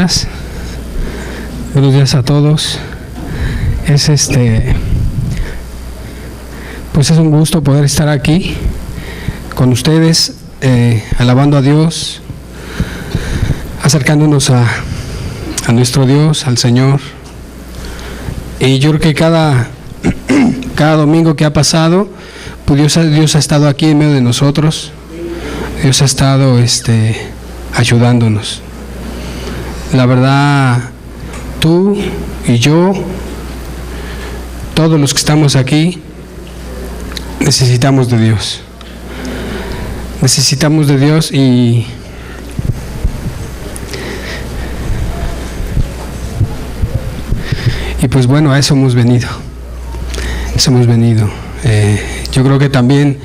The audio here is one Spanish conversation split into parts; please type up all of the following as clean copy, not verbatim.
días. Buenos días a todos. Pues es un gusto poder estar aquí con ustedes, alabando a Dios, acercándonos a nuestro Dios, al Señor. Y yo creo que cada domingo que ha pasado, pues Dios ha estado aquí en medio de nosotros. Dios ha estado ayudándonos. La verdad, tú y yo, todos los que estamos aquí, necesitamos de Dios. Necesitamos de Dios y pues bueno, a eso hemos venido. Yo creo que también,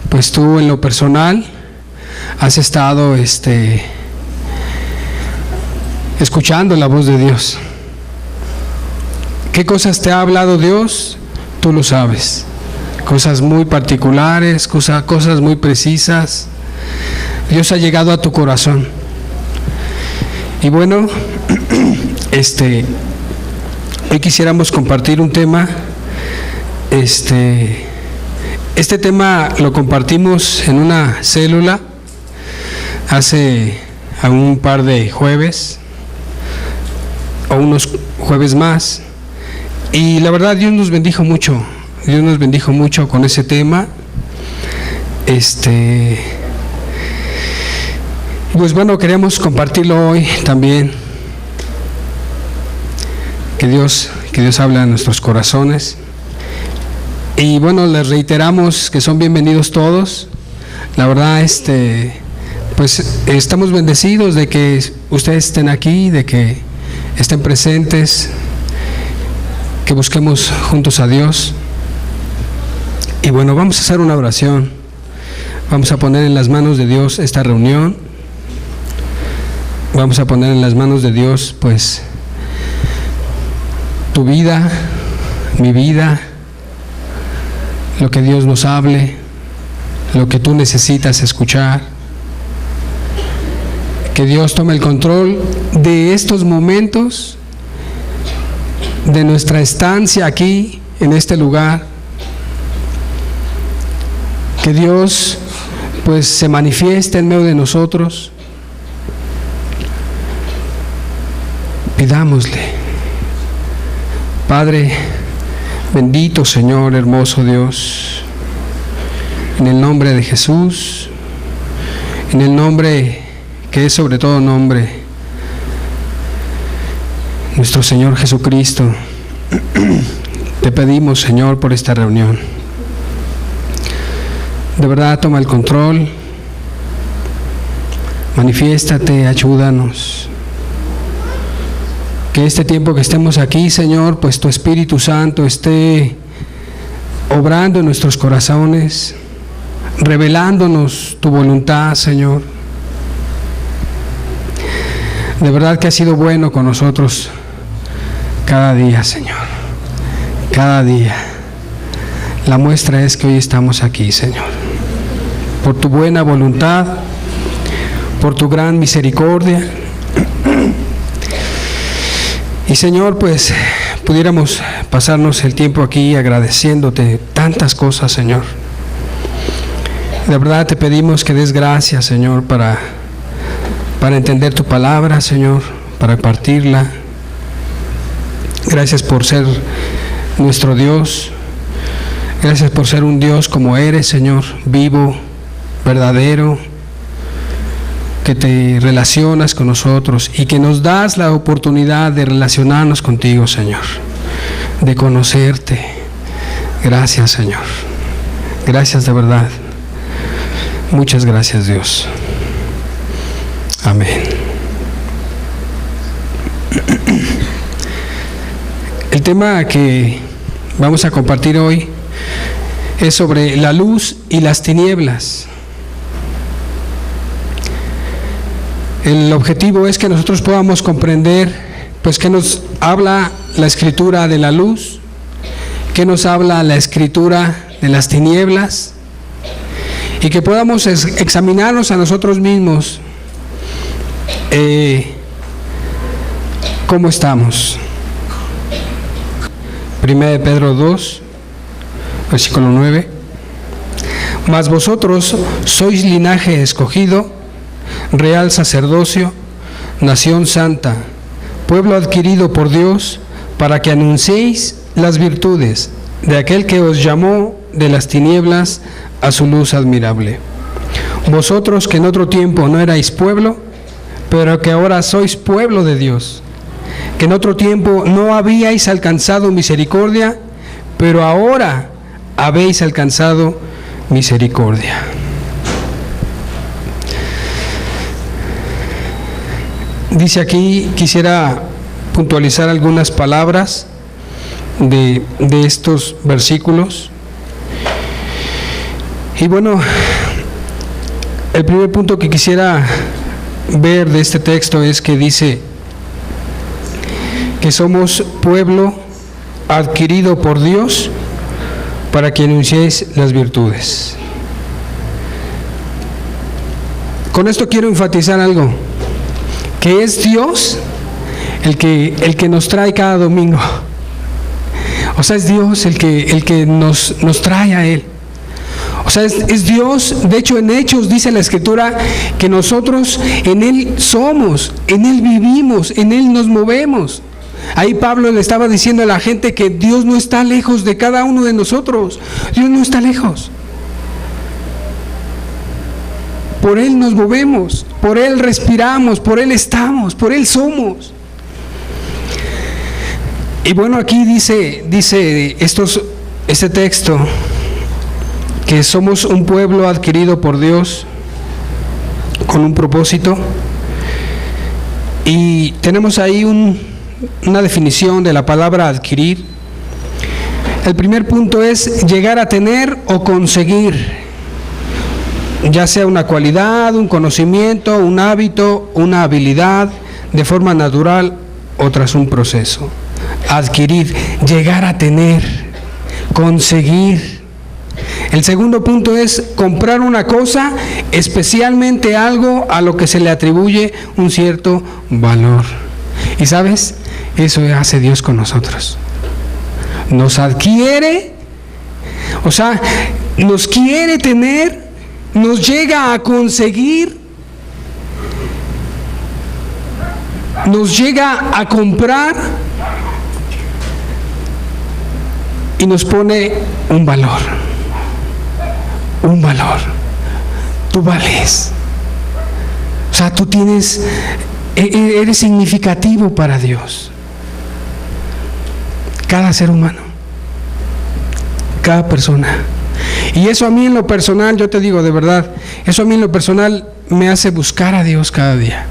pues tú en lo personal has estado escuchando la voz de Dios. ¿Qué cosas te ha hablado Dios? Tú lo sabes. Cosas muy particulares, cosas muy precisas. Dios ha llegado a tu corazón. Y bueno, hoy quisiéramos compartir un tema. Este tema lo compartimos en una célula hace un par de jueves o unos jueves más, y la verdad Dios nos bendijo mucho con ese tema. Pues bueno, queríamos compartirlo hoy también. Que Dios habla en nuestros corazones. Y bueno, les reiteramos que son bienvenidos todos. La verdad, pues estamos bendecidos de que ustedes estén aquí, de que estén presentes, que busquemos juntos a Dios. Y bueno, vamos a hacer una oración. Vamos a poner en las manos de Dios esta reunión. Vamos a poner en las manos de Dios, pues, tu vida, mi vida, lo que Dios nos hable, lo que tú necesitas escuchar. Que Dios tome el control de estos momentos, de nuestra estancia aquí, en este lugar. Que Dios, pues, se manifieste en medio de nosotros. Pidámosle. Padre, bendito Señor, hermoso Dios, en el nombre de Jesús, en el nombre que es sobre todo nombre, nuestro Señor Jesucristo, te pedimos, Señor, por esta reunión. De verdad, toma el control, manifiéstate, ayúdanos. Que este tiempo que estemos aquí, Señor, pues tu Espíritu Santo esté obrando en nuestros corazones, revelándonos tu voluntad, Señor. De verdad que has sido bueno con nosotros cada día, Señor. Cada día. La muestra es que hoy estamos aquí, Señor. Por tu buena voluntad, por tu gran misericordia. Y Señor, pues pudiéramos pasarnos el tiempo aquí agradeciéndote tantas cosas, Señor. De verdad te pedimos que des gracias, Señor, para entender tu palabra, Señor, para compartirla. Gracias por ser nuestro Dios. Gracias por ser un Dios como eres, Señor, vivo, verdadero, que te relacionas con nosotros y que nos das la oportunidad de relacionarnos contigo, Señor, de conocerte. Gracias, Señor. Gracias de verdad. Muchas gracias, Dios. Amén. El tema que vamos a compartir hoy es sobre la luz y las tinieblas. El objetivo es que nosotros podamos comprender, pues, qué nos habla la Escritura de la luz, qué nos habla la Escritura de las tinieblas, y que podamos examinarnos a nosotros mismos ¿Cómo estamos? 1 Pedro 2, versículo 9. Mas vosotros sois linaje escogido, real sacerdocio, nación santa, pueblo adquirido por Dios, para que anunciéis las virtudes de aquel que os llamó de las tinieblas a su luz admirable. Vosotros que en otro tiempo no erais pueblo, pero que ahora sois pueblo de Dios, que en otro tiempo no habíais alcanzado misericordia, pero ahora habéis alcanzado misericordia. Dice aquí, quisiera puntualizar algunas palabras de estos versículos. Y bueno, el primer punto que quisiera ver de este texto es que dice que somos pueblo adquirido por Dios para que anunciéis las virtudes. Con esto quiero enfatizar algo, que es Dios el que nos trae cada domingo. O sea, es Dios el que nos trae a Él. O sea, es Dios. De hecho, en Hechos dice la Escritura que nosotros en Él somos, en Él vivimos, en Él nos movemos. Ahí Pablo le estaba diciendo a la gente que Dios no está lejos de cada uno de nosotros. Dios no está lejos. Por Él nos movemos, por Él respiramos, por Él estamos, por Él somos. Y bueno, aquí dice este texto que somos un pueblo adquirido por Dios con un propósito. Y tenemos ahí una definición de la palabra adquirir. El primer punto es llegar a tener o conseguir, ya sea una cualidad, un conocimiento, un hábito, una habilidad, de forma natural o tras un proceso. Adquirir, llegar a tener, conseguir. El segundo punto es comprar una cosa, especialmente algo a lo que se le atribuye un cierto valor. Y ¿sabes? Eso hace Dios con nosotros. Nos adquiere, o sea, nos quiere tener, nos llega a conseguir, nos llega a comprar y nos pone un valor. Un valor. Tú vales. O sea, tú eres significativo para Dios. Cada ser humano, cada persona. Y eso a mí en lo personal, yo te digo de verdad, eso a mí en lo personal me hace buscar a Dios cada día.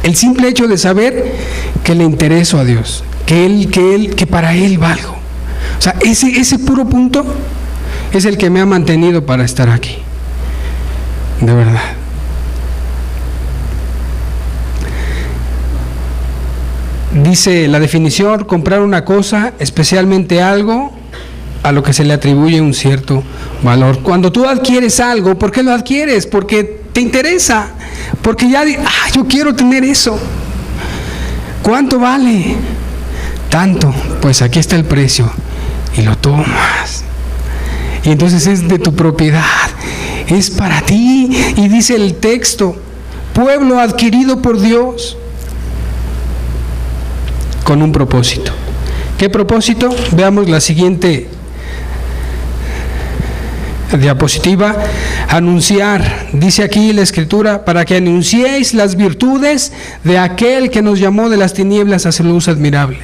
El simple hecho de saber que le intereso a Dios, que para Él valgo. O sea, ese puro punto es el que me ha mantenido para estar aquí. De verdad. Dice la definición: comprar una cosa, especialmente algo a lo que se le atribuye un cierto valor. Cuando tú adquieres algo, ¿por qué lo adquieres? Porque te interesa, porque ya yo quiero tener eso. ¿Cuánto vale? Tanto. Pues aquí está el precio y lo tomas. Y entonces es de tu propiedad, es para ti. Y dice el texto: pueblo adquirido por Dios con un propósito. ¿Qué propósito? Veamos la siguiente diapositiva. Anunciar, dice aquí la Escritura, para que anunciéis las virtudes de aquel que nos llamó de las tinieblas a su luz admirable.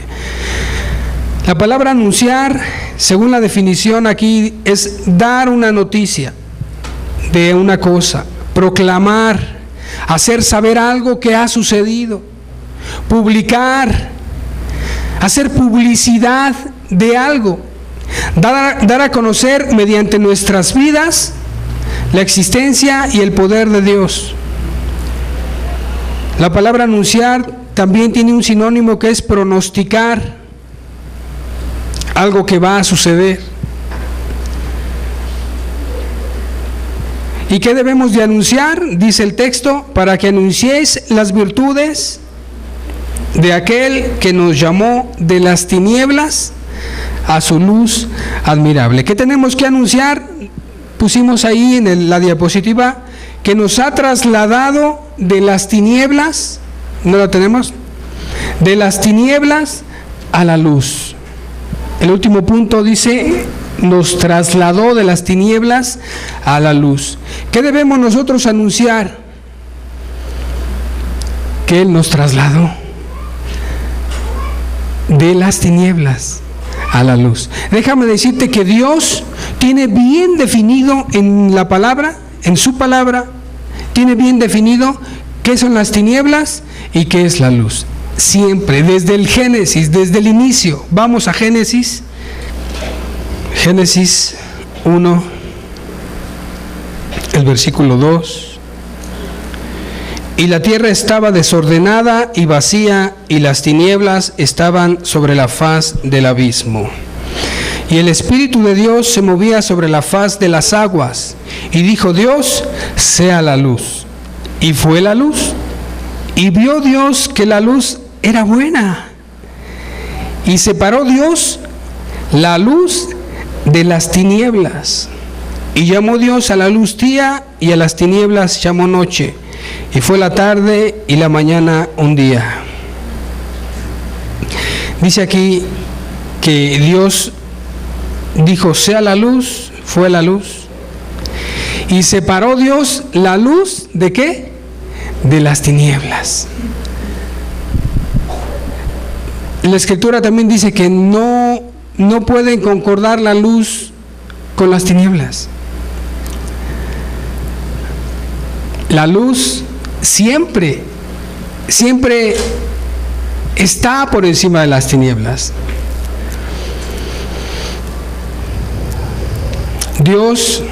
La palabra anunciar, según la definición aquí, es dar una noticia de una cosa, proclamar, hacer saber algo que ha sucedido, publicar, hacer publicidad de algo, dar a conocer mediante nuestras vidas la existencia y el poder de Dios. La palabra anunciar también tiene un sinónimo que es pronosticar algo que va a suceder. ¿Y qué debemos de anunciar? Dice el texto: para que anunciéis las virtudes de aquel que nos llamó de las tinieblas a su luz admirable. ¿Qué tenemos que anunciar? Pusimos ahí en la diapositiva que nos ha trasladado de las tinieblas, ¿no lo tenemos? De las tinieblas a la luz. El último punto dice, nos trasladó de las tinieblas a la luz. ¿Qué debemos nosotros anunciar? Que Él nos trasladó de las tinieblas a la luz. Déjame decirte que Dios tiene bien definido en la palabra, en su palabra, tiene bien definido qué son las tinieblas y qué es la luz. Siempre, desde el Génesis, desde el inicio. Vamos a Génesis 1, el versículo 2. Y la tierra estaba desordenada y vacía, y las tinieblas estaban sobre la faz del abismo. Y el Espíritu de Dios se movía sobre la faz de las aguas. Y dijo Dios, sea la luz. Y fue la luz. Y vio Dios que la luz era buena. Y separó Dios la luz de las tinieblas. Y llamó Dios a la luz día, y a las tinieblas llamó noche. Y fue la tarde y la mañana un día. Dice aquí que Dios dijo, sea la luz, fue la luz. Y separó Dios la luz, ¿de qué? De las tinieblas. La Escritura también dice que no pueden concordar la luz con las tinieblas. La luz siempre está por encima de las tinieblas. Dios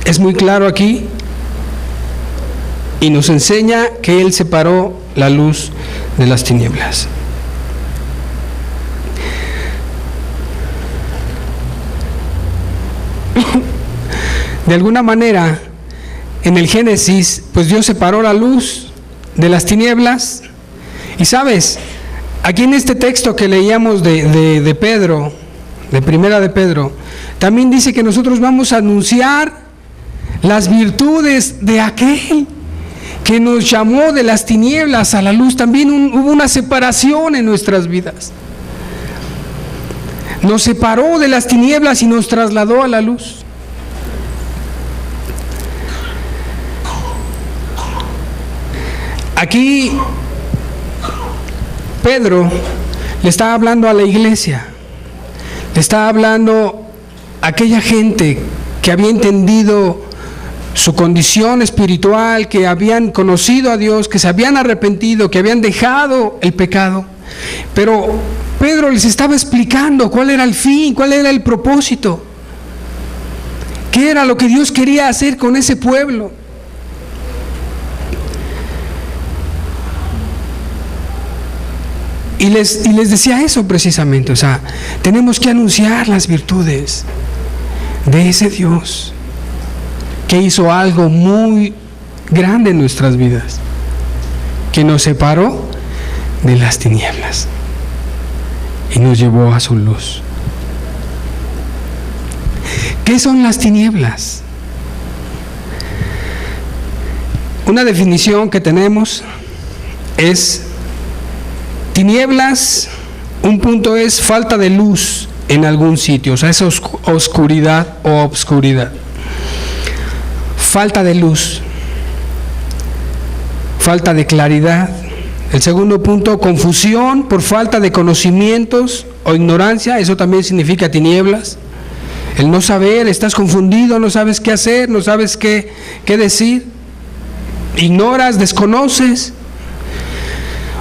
es muy claro aquí y nos enseña que Él separó la luz de las tinieblas. De alguna manera, en el Génesis, pues Dios separó la luz de las tinieblas. Y sabes, aquí en este texto que leíamos de Pedro, de Primera de Pedro, también dice que nosotros vamos a anunciar las virtudes de aquel que nos llamó de las tinieblas a la luz. También hubo una separación en nuestras vidas. Nos separó de las tinieblas y nos trasladó a la luz. Aquí Pedro le está hablando a la iglesia, le está hablando a aquella gente que había entendido su condición espiritual, que habían conocido a Dios, que se habían arrepentido, que habían dejado el pecado. Pero Pedro les estaba explicando cuál era el fin, cuál era el propósito, qué era lo que Dios quería hacer con ese pueblo. Y les decía eso precisamente, o sea, tenemos que anunciar las virtudes de ese Dios que hizo algo muy grande en nuestras vidas, que nos separó de las tinieblas y nos llevó a su luz. ¿Qué son las tinieblas? Una definición que tenemos es tinieblas, un punto es falta de luz en algún sitio, o sea, es oscuridad o obscuridad. Falta de luz, falta de claridad. El segundo punto, confusión por falta de conocimientos o ignorancia, eso también significa tinieblas. El no saber, estás confundido, no sabes qué hacer, no sabes qué decir, ignoras, desconoces.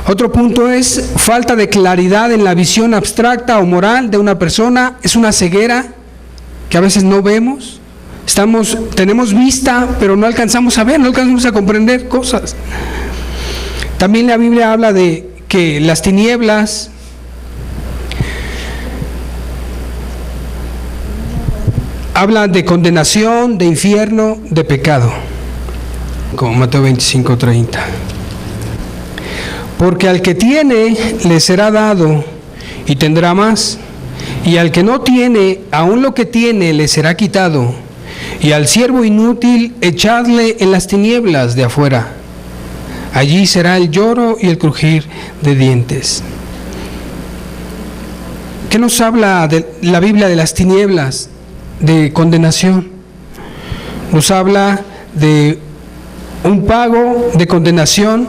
Otro punto es falta de claridad en la visión abstracta o moral de una persona, es una ceguera que a veces no vemos. Tenemos vista, pero no alcanzamos a ver, no alcanzamos a comprender cosas. También la Biblia habla de que las tinieblas hablan de condenación, de infierno, de pecado, como Mateo 25:30. Porque al que tiene le será dado y tendrá más, y al que no tiene, aun lo que tiene le será quitado. Y al siervo inútil echadle en las tinieblas de afuera. Allí será el lloro y el crujir de dientes. ¿Qué nos habla de la Biblia de las tinieblas? De condenación. Nos habla de un pago de condenación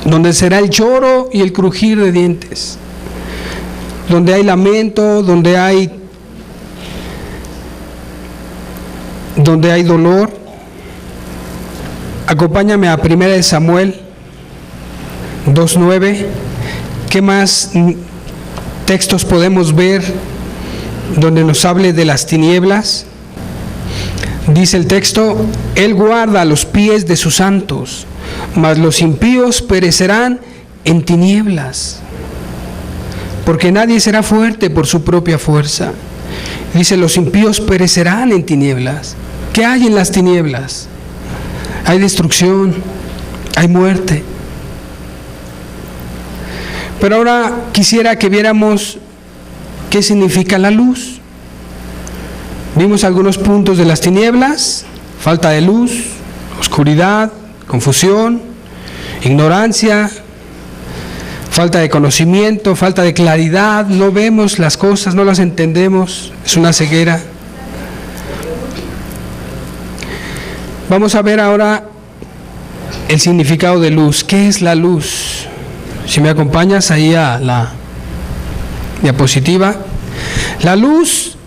donde será el lloro y el crujir de dientes, donde hay lamento, donde hay dolor. Acompáñame a 1 Samuel 2:9. ¿Qué más textos podemos ver donde nos hable de las tinieblas? Dice el texto: Él guarda los pies de sus santos, mas los impíos perecerán en tinieblas, porque nadie será fuerte por su propia fuerza. Dice: los impíos perecerán en tinieblas. ¿Qué hay en las tinieblas? Hay destrucción, hay muerte. Pero ahora quisiera que viéramos qué significa la luz. Vimos algunos puntos de las tinieblas: falta de luz, oscuridad, confusión, ignorancia, falta de conocimiento, falta de claridad, no vemos las cosas, no las entendemos, es una ceguera. Vamos a ver ahora el significado de luz. ¿Qué es la luz? Si me acompañas ahí a la diapositiva. La luz,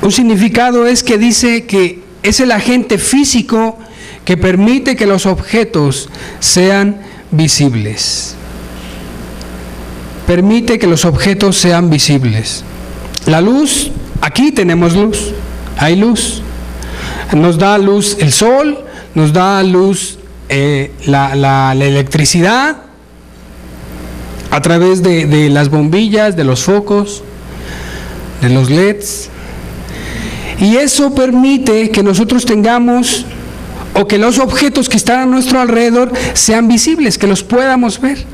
un significado es que dice que es el agente físico que permite que los objetos sean visibles. Permite que los objetos sean visibles. La luz, aquí tenemos luz, hay luz. Nos da luz el sol, nos da luz la electricidad a través de las bombillas, de los focos, de los LEDs. Y eso permite que nosotros tengamos, o que los objetos que están a nuestro alrededor sean visibles, que los podamos ver.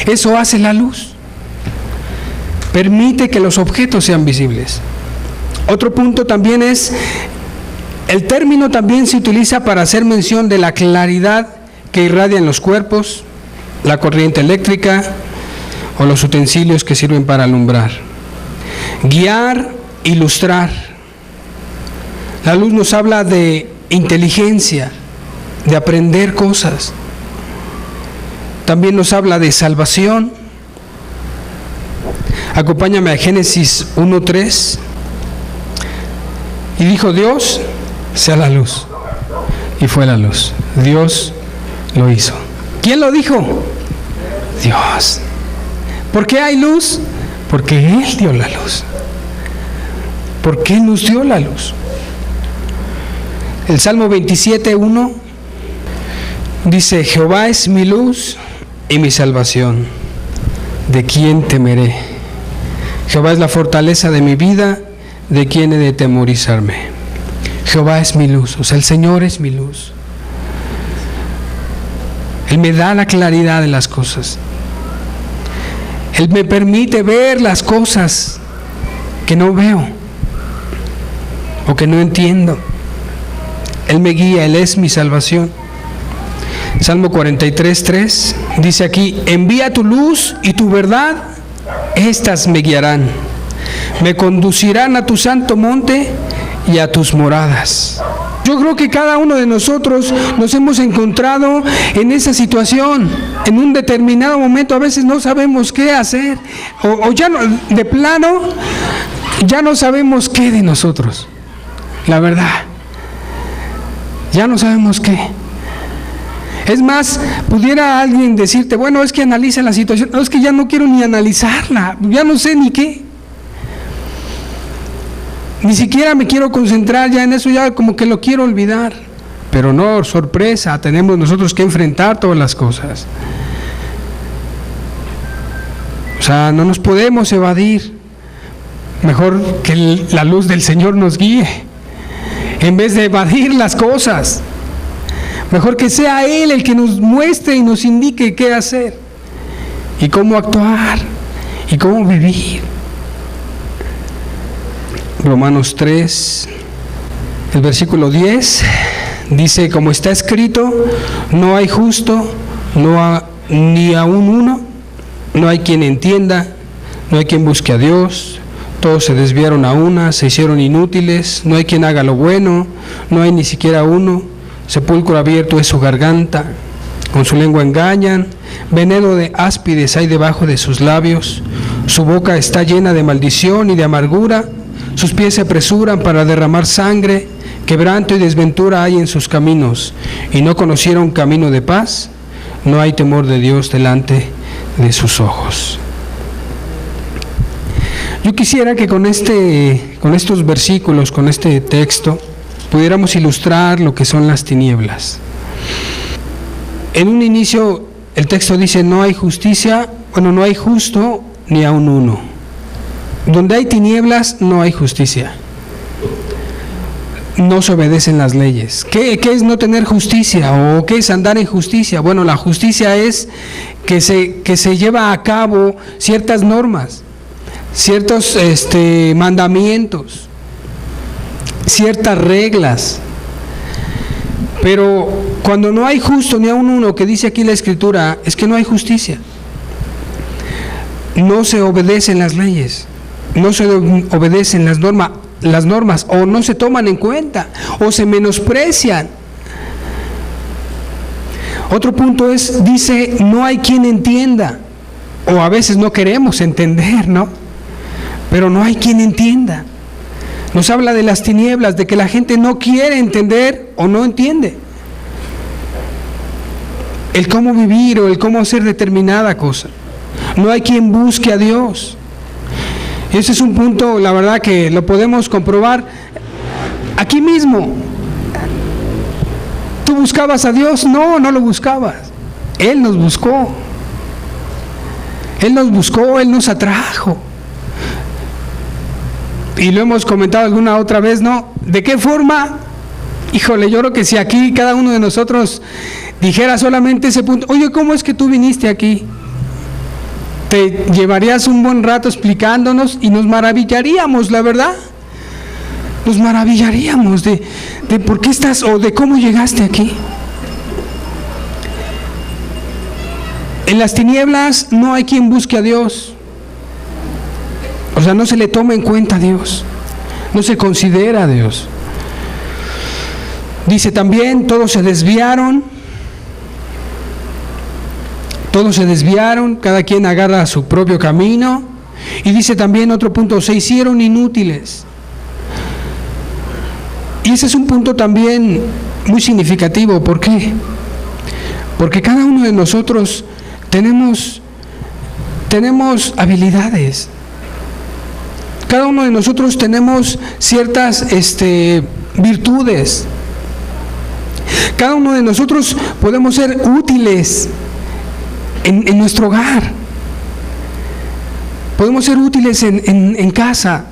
Eso hace la luz. Permite que los objetos sean visibles. Otro punto también es, el término también se utiliza para hacer mención de la claridad que irradia en los cuerpos, la corriente eléctrica o los utensilios que sirven para alumbrar. Guiar, ilustrar. La luz nos habla de inteligencia, de aprender cosas. También nos habla de salvación. Acompáñame a Génesis 1:3. Y dijo Dios: sea la luz. Y fue la luz. Dios lo hizo. ¿Quién lo dijo? Dios. ¿Por qué hay luz? Porque Él dio la luz. ¿Por qué nos dio la luz? El Salmo 27:1 dice: Jehová es mi luz y mi salvación. ¿De quién temeré? Jehová es la fortaleza de mi vida. ¿De quién he de temorizarme? Jehová es mi luz, o sea, el Señor es mi luz. Él me da la claridad de las cosas. Él me permite ver las cosas que no veo o que no entiendo. Él me guía, Él es mi salvación. Salmo 43:3 dice aquí: envía tu luz y tu verdad, estas me guiarán. Me conducirán a tu santo monte y a tus moradas. Yo creo que cada uno de nosotros nos hemos encontrado en esa situación. En un determinado momento a veces no sabemos qué hacer, o ya no, de plano ya no sabemos qué de nosotros. La verdad, ya no sabemos qué. Es más, pudiera alguien decirte: bueno, es que analiza la situación. No, es que ya no quiero ni analizarla, ya no sé ni qué. Ni siquiera me quiero concentrar ya en eso, ya como que lo quiero olvidar. Pero no, sorpresa, tenemos nosotros que enfrentar todas las cosas. O sea, no nos podemos evadir. Mejor que la luz del Señor nos guíe, en vez de evadir las cosas. Mejor que sea Él el que nos muestre y nos indique qué hacer. y cómo actuar y cómo vivir. Romanos 3, el versículo 10, dice: como está escrito, no hay justo, ni aun uno, no hay quien entienda, no hay quien busque a Dios, todos se desviaron a una, se hicieron inútiles, no hay quien haga lo bueno, no hay ni siquiera uno, sepulcro abierto es su garganta, con su lengua engañan, veneno de áspides hay debajo de sus labios, su boca está llena de maldición y de amargura, sus pies se apresuran para derramar sangre, quebranto y desventura hay en sus caminos, y no conocieron camino de paz, no hay temor de Dios delante de sus ojos. Yo quisiera que con estos versículos, con este texto, pudiéramos ilustrar lo que son las tinieblas. En un inicio el texto dice: no hay justicia, no hay justo ni aun uno. Donde hay tinieblas no hay justicia. No se obedecen las leyes. ¿Qué es no tener justicia o qué es andar en justicia? Bueno, la justicia es que se lleva a cabo ciertas normas, ciertos mandamientos, ciertas reglas. Pero cuando no hay justo ni aun uno, que dice aquí la Escritura, es que no hay justicia. No se obedecen las leyes, no se obedecen las normas, o no se toman en cuenta, o se menosprecian. Otro punto dice, no hay quien entienda, o a veces no queremos entender, ¿no? Pero no hay quien entienda. Nos habla de las tinieblas, de que la gente no quiere entender o no entiende el cómo vivir o el cómo hacer determinada cosa. No hay quien busque a Dios. Ese es un punto, la verdad, que lo podemos comprobar aquí mismo. ¿Tú buscabas a Dios? No lo buscabas. Él nos buscó. Él nos atrajo. Y lo hemos comentado alguna otra vez, ¿no? ¿De qué forma? Híjole, yo creo que si aquí cada uno de nosotros dijera solamente ese punto: oye, ¿cómo es que tú viniste aquí? Te llevarías un buen rato explicándonos y nos maravillaríamos, la verdad. Nos maravillaríamos de por qué estás o de cómo llegaste aquí. En las tinieblas no hay quien busque a Dios. O sea, no se le toma en cuenta a Dios, no se considera a Dios. Dice también: todos se desviaron, cada quien agarra su propio camino. Y dice también otro punto: se hicieron inútiles. Y ese es un punto también muy significativo. ¿Por qué? Porque cada uno de nosotros tenemos habilidades. Cada uno de nosotros tenemos ciertas virtudes. Cada uno de nosotros podemos ser útiles en nuestro hogar. Podemos ser útiles en casa.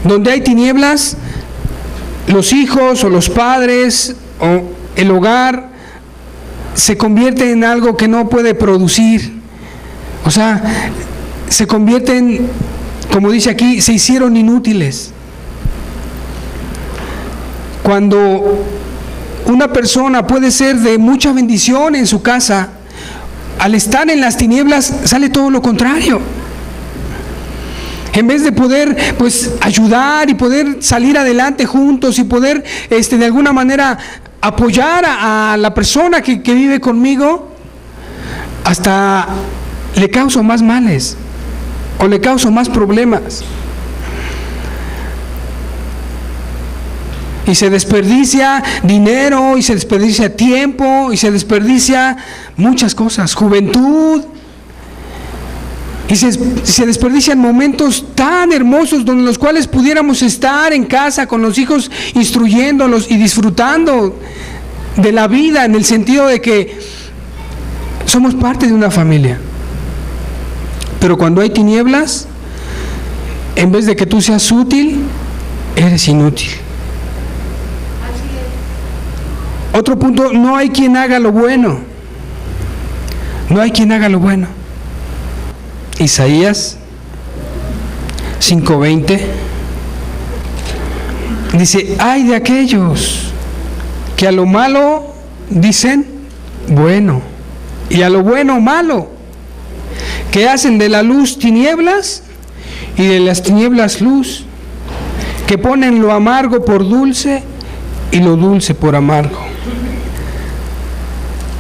Donde hay tinieblas, los hijos o los padres o el hogar se convierte en algo que no puede producir. O sea, se convierten, como dice aquí, se hicieron inútiles. Cuando una persona puede ser de mucha bendición en su casa, al estar en las tinieblas sale todo lo contrario. En vez de poder ayudar y poder salir adelante juntos y poder de alguna manera apoyar a la persona que vive conmigo, hasta le causo más males o le causo más problemas. Y se desperdicia dinero, y se desperdicia tiempo, y se desperdicia muchas cosas, juventud, y se desperdician momentos tan hermosos donde los cuales pudiéramos estar en casa con los hijos, instruyéndolos y disfrutando de la vida, en el sentido de que somos parte de una familia. Pero cuando hay tinieblas, en vez de que tú seas útil, eres inútil. Otro punto, no hay quien haga lo bueno. No hay quien haga lo bueno. Isaías 5:20 dice, ay de aquellos que a lo malo dicen bueno y a lo bueno malo, que hacen de la luz tinieblas y de las tinieblas luz, que ponen lo amargo por dulce y lo dulce por amargo.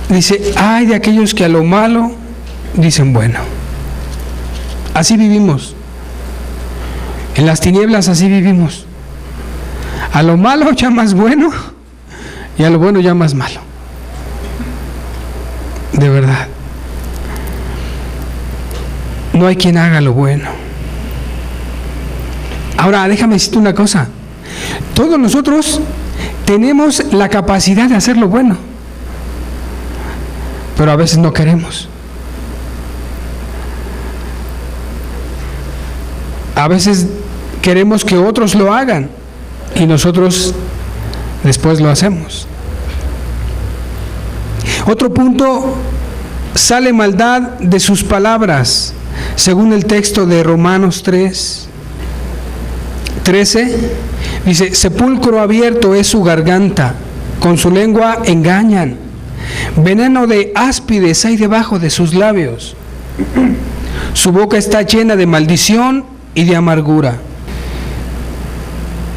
Dice, ay de aquellos que a lo malo dicen bueno. Así vivimos. En las tinieblas así vivimos. A lo malo llamas bueno y a lo bueno llamas malo. De verdad. No hay quien haga lo bueno. Ahora, déjame decirte una cosa. Todos nosotros tenemos la capacidad de hacer lo bueno, pero a veces no queremos. A veces queremos que otros lo hagan y nosotros después lo hacemos. Otro punto, sale maldad de sus palabras, según el texto de Romanos 3:13, dice, sepulcro abierto es su garganta, con su lengua engañan, veneno de áspides hay debajo de sus labios, su boca está llena de maldición y de amargura.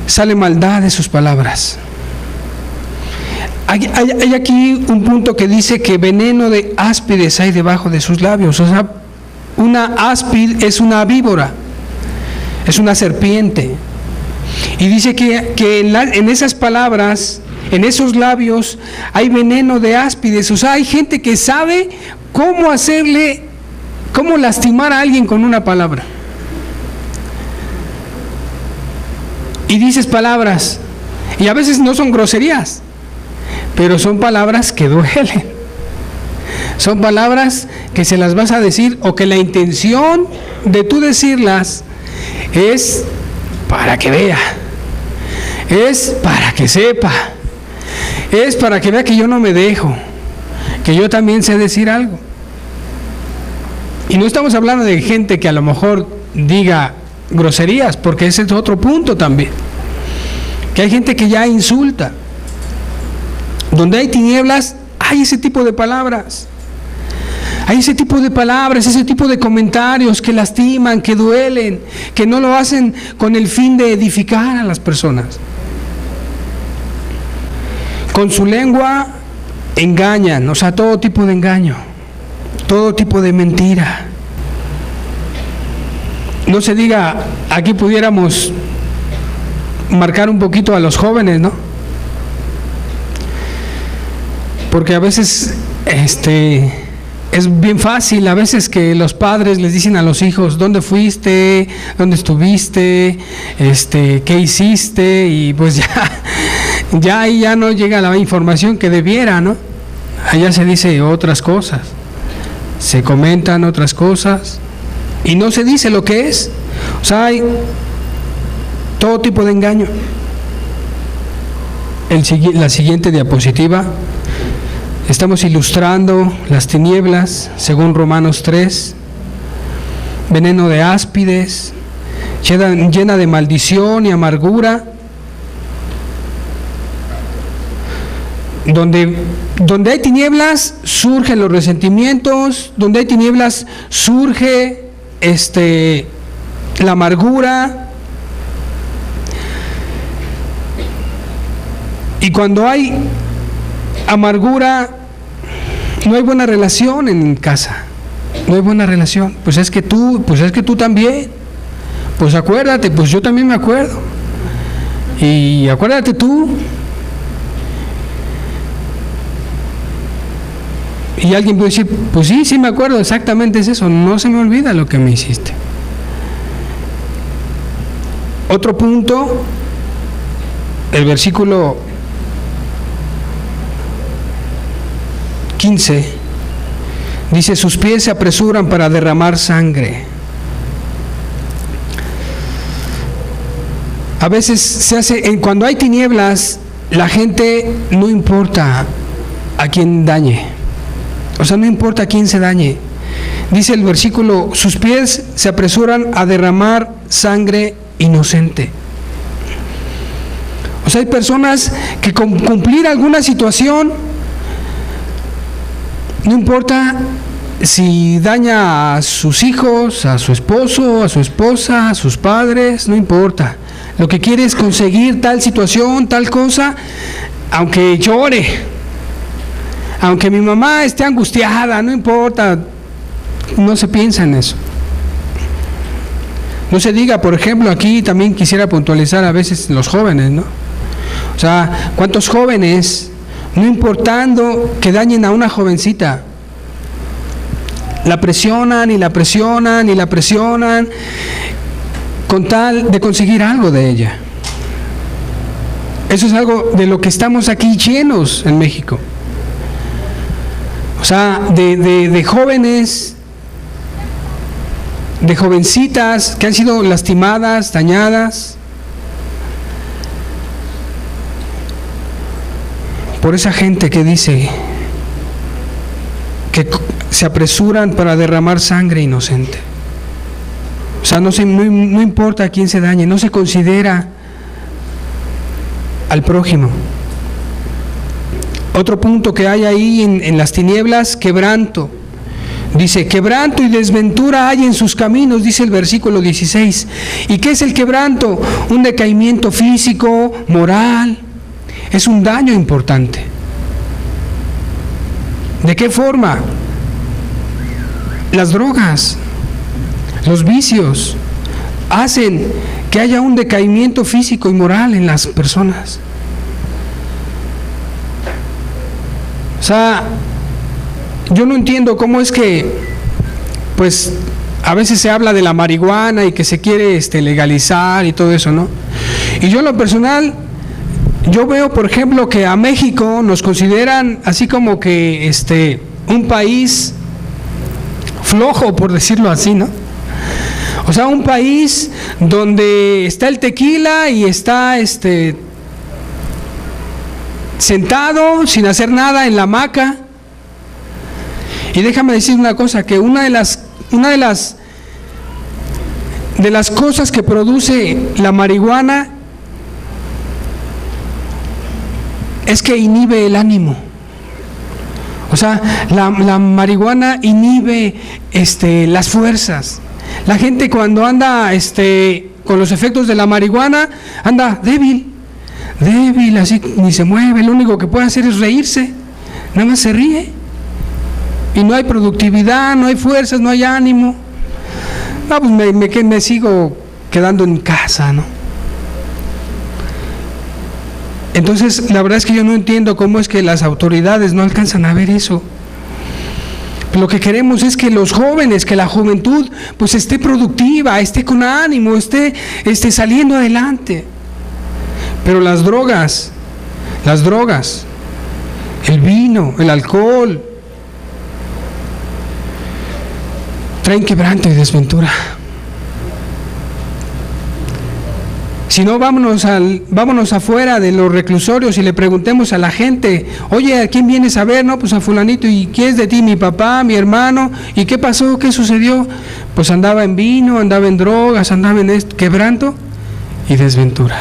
Sale maldad de sus palabras. Hay aquí un punto que dice que veneno de áspides hay debajo de sus labios. O sea, una áspid es una víbora, es una serpiente. Y dice que en esas palabras, en esos labios, hay veneno de áspides. O sea, hay gente que sabe cómo lastimar a alguien con una palabra. Y dices palabras, y a veces no son groserías, pero son palabras que duelen. Son palabras que se las vas a decir, o que la intención de tú decirlas es para que vea, es para que sepa, es para que vea que yo no me dejo, que yo también sé decir algo. Y no estamos hablando de gente que a lo mejor diga groserías, porque ese es otro punto también, que hay gente que ya insulta. Donde hay tinieblas hay ese tipo de palabras, hay ese tipo de palabras, ese tipo de comentarios que lastiman, que duelen, que no lo hacen con el fin de edificar a las personas. Con su lengua engañan, o sea, todo tipo de engaño, todo tipo de mentira. No se diga, aquí pudiéramos marcar un poquito a los jóvenes, ¿no? Porque a veces es bien fácil, a veces que los padres les dicen a los hijos, ¿dónde fuiste? ¿Dónde estuviste? ¿Qué hiciste? Y pues ya ahí ya no llega la información que debiera, ¿no? Allá se dice otras cosas, se comentan otras cosas y no se dice lo que es. O sea, hay todo tipo de engaño. La siguiente diapositiva, estamos ilustrando las tinieblas según Romanos 3, veneno de áspides, llena de maldición y amargura, donde hay tinieblas surgen los resentimientos, donde hay tinieblas surge la amargura. Y cuando hay amargura, no hay buena relación en casa, no hay buena relación. Pues es que tú también, pues acuérdate, pues yo también me acuerdo, y acuérdate tú. Y alguien puede decir, pues sí me acuerdo, exactamente es eso, no se me olvida lo que me hiciste. Otro punto, el versículo 15, dice, sus pies se apresuran para derramar sangre. A veces se hace, cuando hay tinieblas, la gente no importa a quién dañe, o sea, no importa a quién se dañe. Dice el versículo, sus pies se apresuran a derramar sangre inocente. O sea, hay personas que con cumplir alguna situación, no importa si daña a sus hijos, a su esposo, a su esposa, a sus padres, no importa. Lo que quiere es conseguir tal situación, tal cosa, aunque llore, aunque mi mamá esté angustiada, no importa, no se piensa en eso. No se diga, por ejemplo, aquí también quisiera puntualizar a veces los jóvenes, ¿no? O sea, ¿cuántos jóvenes, no importando que dañen a una jovencita, la presionan y la presionan y la presionan con tal de conseguir algo de ella? Eso es algo de lo que estamos aquí llenos en México. O sea, de jóvenes, de jovencitas que han sido lastimadas, dañadas por esa gente que dice que se apresuran para derramar sangre inocente. O sea, no importa a quién se dañe, no se considera al prójimo. Otro punto que hay ahí en las tinieblas, quebranto. Dice, quebranto y desventura hay en sus caminos, dice el versículo 16. ¿Y qué es el quebranto? Un decaimiento físico, moral. Es un daño importante. ¿De qué forma? Las drogas, los vicios, hacen que haya un decaimiento físico y moral en las personas. O sea, yo no entiendo cómo es que, pues, a veces se habla de la marihuana y que se quiere legalizar y todo eso, ¿no? Y yo en lo personal, yo veo, por ejemplo, que a México nos consideran así como que un país flojo, por decirlo así, ¿no? O sea, un país donde está el tequila y está sentado sin hacer nada en la hamaca. Y déjame decir una cosa, que una de las cosas que produce la marihuana es que inhibe el ánimo. O sea, la marihuana inhibe las fuerzas. La gente cuando anda con los efectos de la marihuana anda débil, así ni se mueve, lo único que puede hacer es reírse, nada más se ríe. Y no hay productividad, no hay fuerzas, no hay ánimo. No, pues me sigo quedando en casa, ¿no? Entonces, la verdad es que yo no entiendo cómo es que las autoridades no alcanzan a ver eso. Lo que queremos es que los jóvenes, que la juventud, pues esté productiva, esté con ánimo, esté saliendo adelante. Pero las drogas, el vino, el alcohol, traen quebranto y desventura. Si no, vámonos afuera de los reclusorios y le preguntemos a la gente, oye, ¿a quién vienes a ver? No, pues a fulanito. ¿Y quién es de ti? Mi papá, mi hermano. ¿Y qué pasó? ¿Qué sucedió? Pues andaba en vino, andaba en drogas, andaba en quebranto y desventura.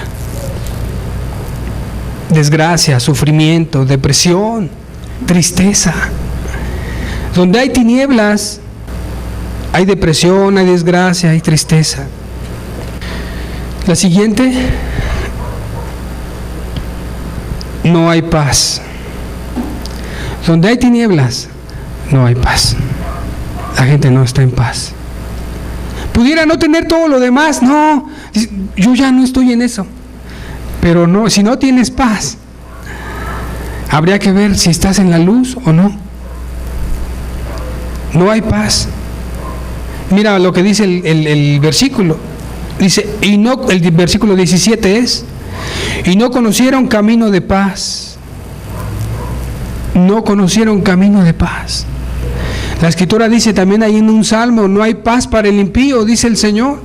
Desgracia, sufrimiento, depresión, tristeza. Donde hay tinieblas, hay depresión, hay desgracia, hay tristeza. La siguiente, no hay paz. Donde hay tinieblas, no hay paz. La gente no está en paz. Pudiera no tener todo lo demás, no, yo ya no estoy en eso. Pero no, si no tienes paz, habría que ver si estás en la luz o no. No hay paz. Mira lo que dice el versículo. Dice, el versículo 17 es, y no conocieron camino de paz. No conocieron camino de paz. La Escritura dice también ahí en un salmo, no hay paz para el impío, dice el Señor.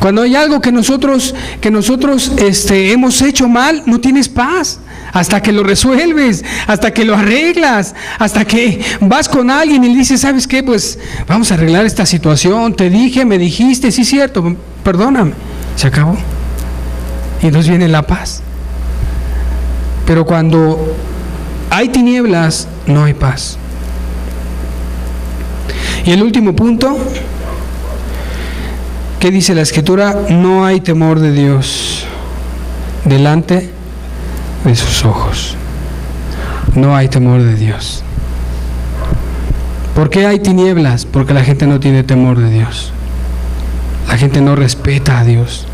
Cuando hay algo que nosotros hemos hecho mal, no tienes paz. Hasta que lo resuelves, hasta que lo arreglas, hasta que vas con alguien y le dices, ¿sabes qué? Pues vamos a arreglar esta situación, te dije, me dijiste, sí, cierto, perdóname. Se acabó. Y entonces viene la paz. Pero cuando hay tinieblas, no hay paz. Y el último punto, ¿qué dice la Escritura? No hay temor de Dios delante de sus ojos. No hay temor de Dios. ¿Por qué hay tinieblas? Porque la gente no tiene temor de Dios. La gente no respeta a Dios.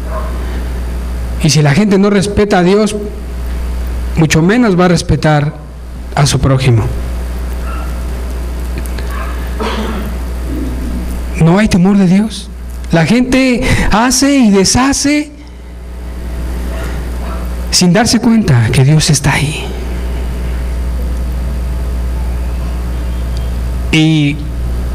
Y si la gente no respeta a Dios, mucho menos va a respetar a su prójimo. No hay temor de Dios. La gente hace y deshace sin darse cuenta que Dios está ahí. Y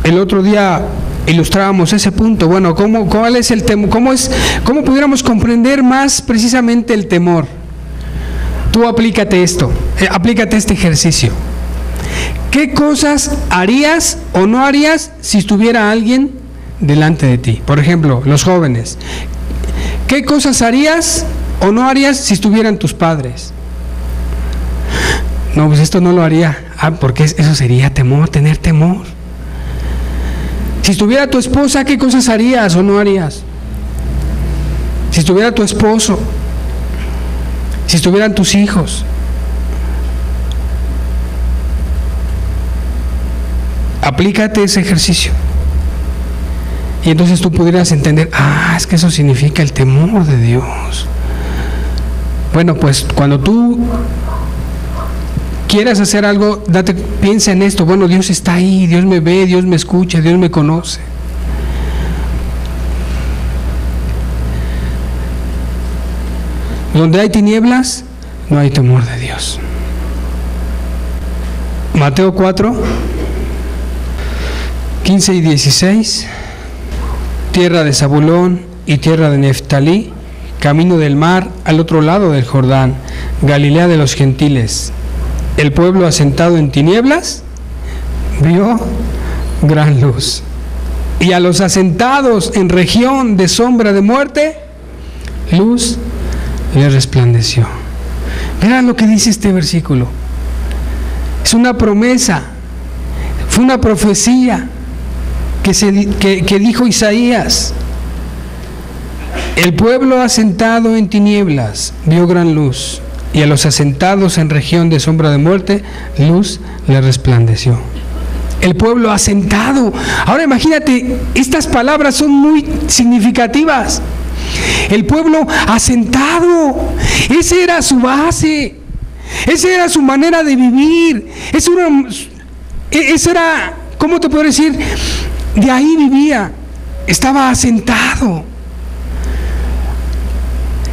el otro día ilustrábamos ese punto. Bueno, ¿cuál es el temor? ¿Cómo pudiéramos comprender más precisamente el temor? Tú aplícate este ejercicio. ¿Qué cosas harías o no harías si estuviera alguien delante de ti? Por ejemplo, los jóvenes. ¿Qué cosas harías o no harías si estuvieran tus padres? No, pues esto no lo haría. Porque eso sería temor, tener temor. Si estuviera tu esposa, ¿qué cosas harías o no harías? Si estuviera tu esposo, si estuvieran tus hijos. Aplícate ese ejercicio. Y entonces tú pudieras entender, es que eso significa el temor de Dios. Bueno, pues cuando tú quieras hacer algo, piensa en esto. Bueno, Dios está ahí, Dios me ve, Dios me escucha, Dios me conoce. Donde hay tinieblas, no hay temor de Dios. Mateo 4, 15 y 16. Tierra de Zabulón y tierra de Neftalí, camino del mar al otro lado del Jordán, Galilea de los gentiles. El pueblo asentado en tinieblas vio gran luz. Y a los asentados en región de sombra de muerte, luz les resplandeció. Mira lo que dice este versículo. Es una promesa, fue una profecía que dijo Isaías. El pueblo asentado en tinieblas vio gran luz, y a los asentados en región de sombra de muerte, luz les resplandeció. El pueblo asentado. Ahora imagínate, estas palabras son muy significativas. El pueblo asentado, esa era su base, esa era su manera de vivir, esa era, ¿cómo te puedo decir? De ahí vivía, estaba asentado.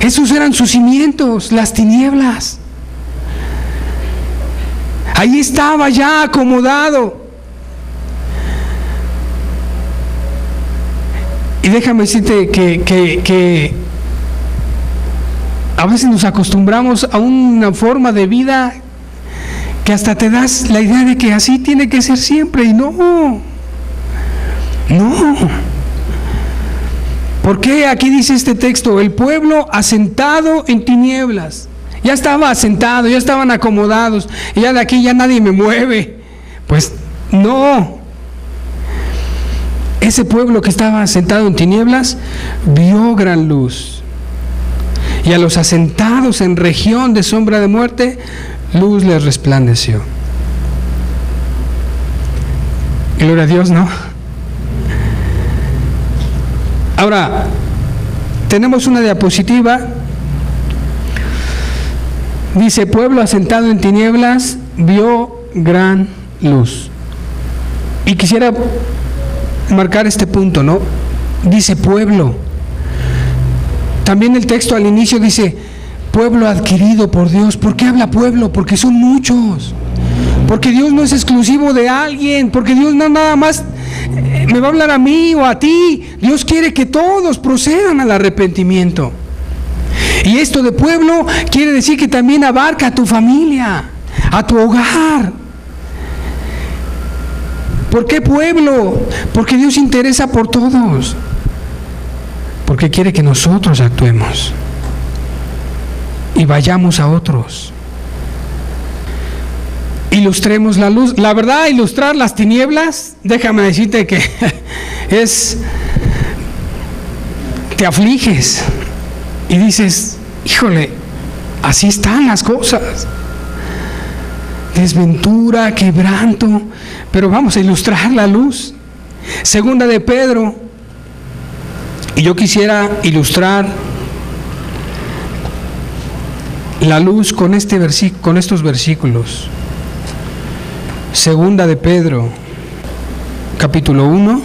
Esos eran sus cimientos, las tinieblas. Ahí estaba ya acomodado. Y déjame decirte que a veces nos acostumbramos a una forma de vida que hasta te das la idea de que así tiene que ser siempre, y no. ¿Por qué aquí dice este texto? El pueblo asentado en tinieblas. Ya estaba asentado, ya estaban acomodados, y ya de aquí ya nadie me mueve. Pues no. Ese pueblo que estaba asentado en tinieblas vio gran luz. Y a los asentados en región de sombra de muerte, luz les resplandeció. Gloria a Dios, ¿no? Ahora, tenemos una diapositiva. Dice, pueblo asentado en tinieblas vio gran luz. Y quisiera marcar este punto, ¿no? Dice pueblo. También el texto al inicio dice, pueblo adquirido por Dios. ¿Por qué habla pueblo? Porque son muchos. Porque Dios no es exclusivo de alguien. Porque Dios no nada más me va a hablar a mí o a ti. Dios quiere que todos procedan al arrepentimiento. Y esto de pueblo quiere decir que también abarca a tu familia, a tu hogar. ¿Por qué pueblo? Porque Dios se interesa por todos. Porque quiere que nosotros actuemos y vayamos a otros. Ilustremos la luz. La verdad, ilustrar las tinieblas, déjame decirte que te afliges y dices, híjole, así están las cosas. Desventura, quebranto, pero vamos a ilustrar la luz. Segunda de Pedro, y yo quisiera ilustrar la luz con estos versículos. Segunda de Pedro, capítulo 1,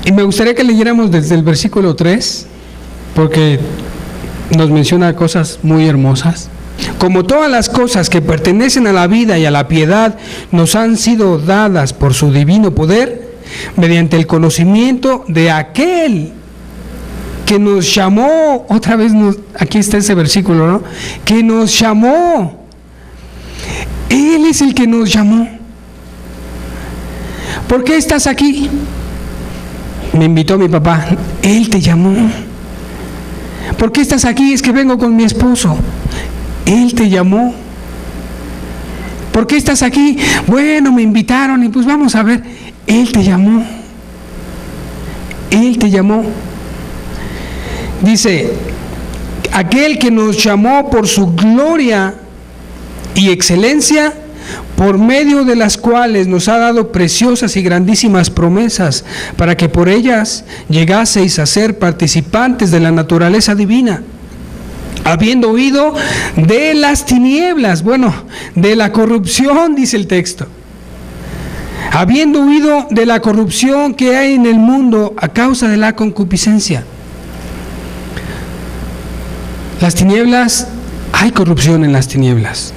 y me gustaría que leyéramos desde el versículo 3, porque nos menciona cosas muy hermosas. Como todas las cosas que pertenecen a la vida y a la piedad nos han sido dadas por su divino poder, mediante el conocimiento de aquel que nos llamó, otra vez aquí está ese versículo, ¿no? Que nos llamó. Él es el que nos llamó. ¿Por qué estás aquí? Me invitó mi papá. Él te llamó. ¿Por qué estás aquí? Es que vengo con mi esposo. Él te llamó. ¿Por qué estás aquí? Bueno, me invitaron y pues vamos a ver. Él te llamó. Él te llamó. Dice, aquel que nos llamó por su gloria y excelencia, por medio de las cuales nos ha dado preciosas y grandísimas promesas, para que por ellas llegaseis a ser participantes de la naturaleza divina, habiendo huido de las tinieblas, de la corrupción, dice el texto, habiendo huido de la corrupción que hay en el mundo a causa de la concupiscencia. Las tinieblas, hay corrupción en las tinieblas.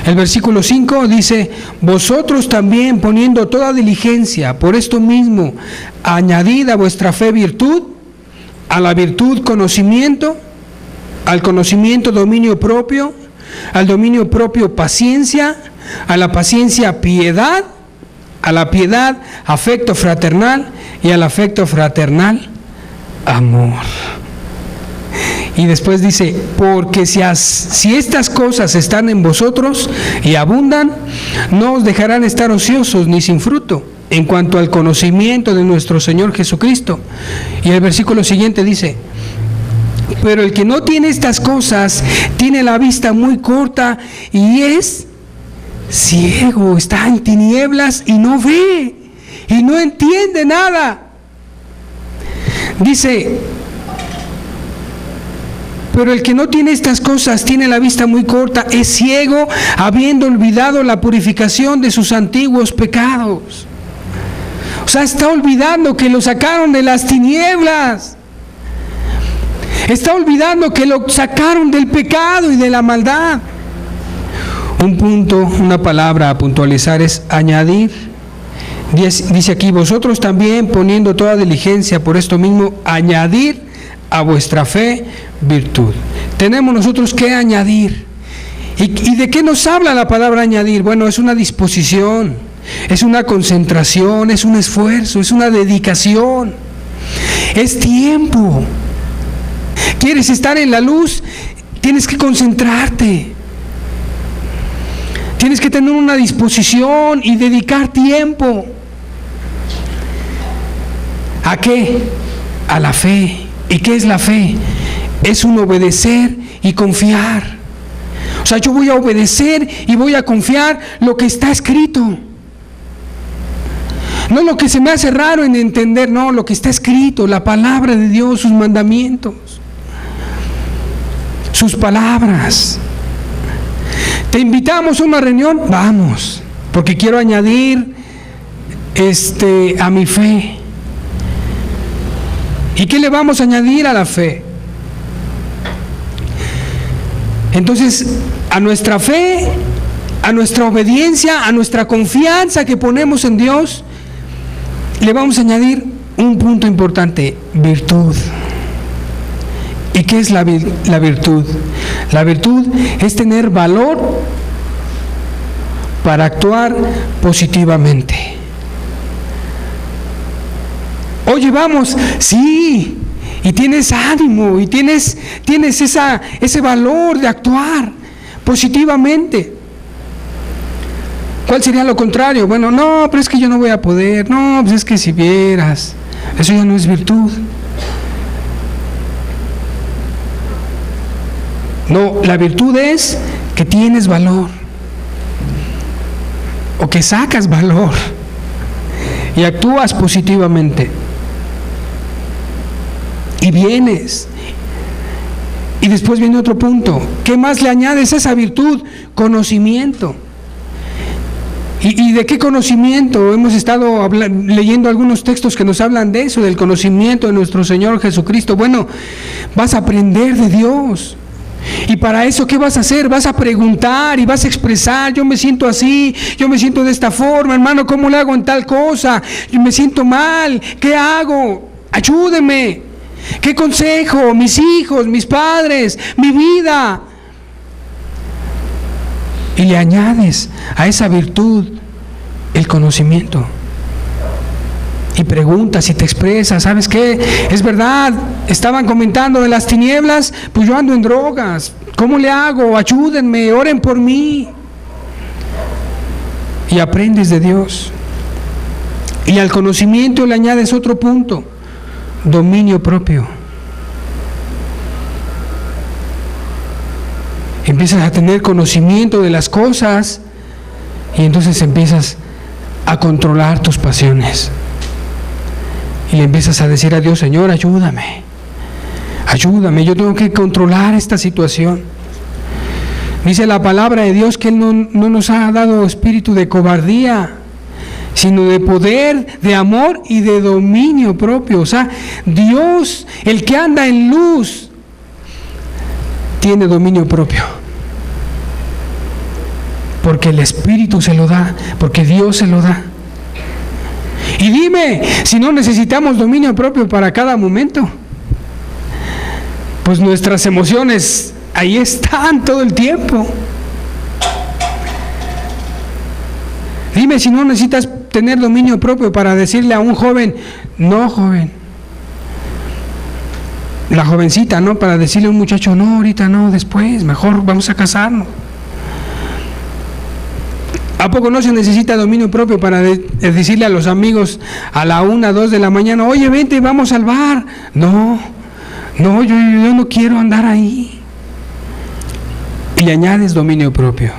El versículo 5 dice, vosotros también poniendo toda diligencia, por esto mismo, añadid a vuestra fe virtud, a la virtud conocimiento, al conocimiento dominio propio, al dominio propio paciencia, a la paciencia piedad, a la piedad afecto fraternal y al afecto fraternal amor. Y después dice, porque si estas cosas están en vosotros y abundan, no os dejarán estar ociosos ni sin fruto en cuanto al conocimiento de nuestro Señor Jesucristo. Y el versículo siguiente dice, pero el que no tiene estas cosas tiene la vista muy corta y es ciego, está en tinieblas y no ve y no entiende nada. Dice, pero el que no tiene estas cosas tiene la vista muy corta, es ciego, habiendo olvidado la purificación de sus antiguos pecados. O sea, está olvidando que lo sacaron de las tinieblas. Está olvidando que lo sacaron del pecado y de la maldad. Un punto, una palabra a puntualizar es añadir. Dice aquí, vosotros también poniendo toda diligencia por esto mismo, añadir a vuestra fe virtud. Tenemos nosotros que añadir. ¿Y de qué nos habla la palabra añadir? Bueno, es una disposición, es una concentración, es un esfuerzo, es una dedicación, es tiempo. ¿Quieres estar en la luz? Tienes que concentrarte. Tienes que tener una disposición y dedicar tiempo. ¿A qué? A la fe. ¿Y qué es la fe? Es un obedecer y confiar. O sea, yo voy a obedecer y voy a confiar lo que está escrito. No lo que se me hace raro en entender, no, lo que está escrito, la palabra de Dios, sus mandamientos, sus palabras. Te invitamos a una reunión, vamos, porque quiero añadir a mi fe. ¿Y qué le vamos a añadir a la fe? Entonces, a nuestra fe, a nuestra obediencia, a nuestra confianza que ponemos en Dios, le vamos a añadir un punto importante: virtud. ¿Y qué es la virtud? La virtud es tener valor para actuar positivamente. Oye, vamos, sí, y tienes ánimo, y tienes ese valor de actuar positivamente. ¿Cuál sería lo contrario? Bueno, no, pero es que yo no voy a poder. No, pues es que si vieras, eso ya no es virtud. No, la virtud es que tienes valor, o que sacas valor y actúas positivamente, y vienes. Y después viene otro punto: ¿qué más le añades a esa virtud? Conocimiento. ¿Y de qué conocimiento? Hemos estado leyendo algunos textos que nos hablan de eso, del conocimiento de nuestro Señor Jesucristo. Bueno, vas a aprender de Dios. Y para eso, ¿qué vas a hacer? Vas a preguntar y vas a expresar: yo me siento así, yo me siento de esta forma, hermano, ¿cómo le hago en tal cosa? Yo me siento mal, ¿qué hago? Ayúdeme. ¿Qué consejo? Mis hijos, mis padres, mi vida. Y le añades a esa virtud el conocimiento. Y preguntas y te expresas: ¿sabes qué? Es verdad, estaban comentando de las tinieblas, pues yo ando en drogas. ¿Cómo le hago? Ayúdenme, oren por mí. Y aprendes de Dios. Y al conocimiento le añades otro punto: dominio propio. Empiezas a tener conocimiento de las cosas y entonces empiezas a controlar tus pasiones. Y le empiezas a decir a Dios: Señor, ayúdame, ayúdame, yo tengo que controlar esta situación. Dice la palabra de Dios que Él no nos ha dado espíritu de cobardía, sino de poder, de amor y de dominio propio. O sea, Dios, el que anda en luz, tiene dominio propio, porque el Espíritu se lo da, porque Dios se lo da. Y dime, si no necesitamos dominio propio para cada momento, pues nuestras emociones ahí están todo el tiempo. Dime si no necesitas tener dominio propio para decirle a un joven: no, joven. La jovencita, ¿no? Para decirle a un muchacho: no, ahorita no, después, mejor vamos a casarnos. ¿A poco no se necesita dominio propio para decirle a los amigos a la 1, 2 de la mañana: oye, vente, vamos al bar? No, yo no quiero andar ahí. Y le añades dominio propio.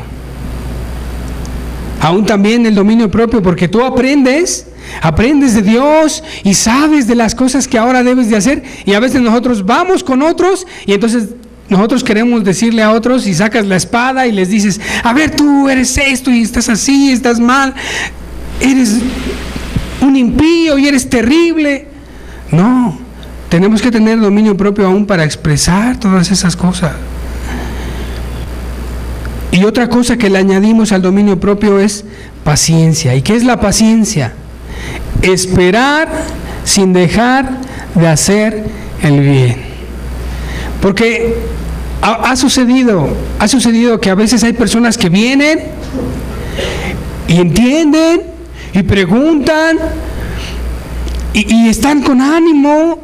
Aún también el dominio propio, porque tú aprendes de Dios y sabes de las cosas que ahora debes de hacer. Y a veces nosotros vamos con otros y entonces nosotros queremos decirle a otros y sacas la espada y les dices: a ver, tú eres esto y estás así, estás mal, eres un impío y eres terrible. No, tenemos que tener dominio propio aún para expresar todas esas cosas. Y otra cosa que le añadimos al dominio propio es paciencia. ¿Y qué es la paciencia? Esperar sin dejar de hacer el bien. Porque ha sucedido que a veces hay personas que vienen y entienden y preguntan y están con ánimo,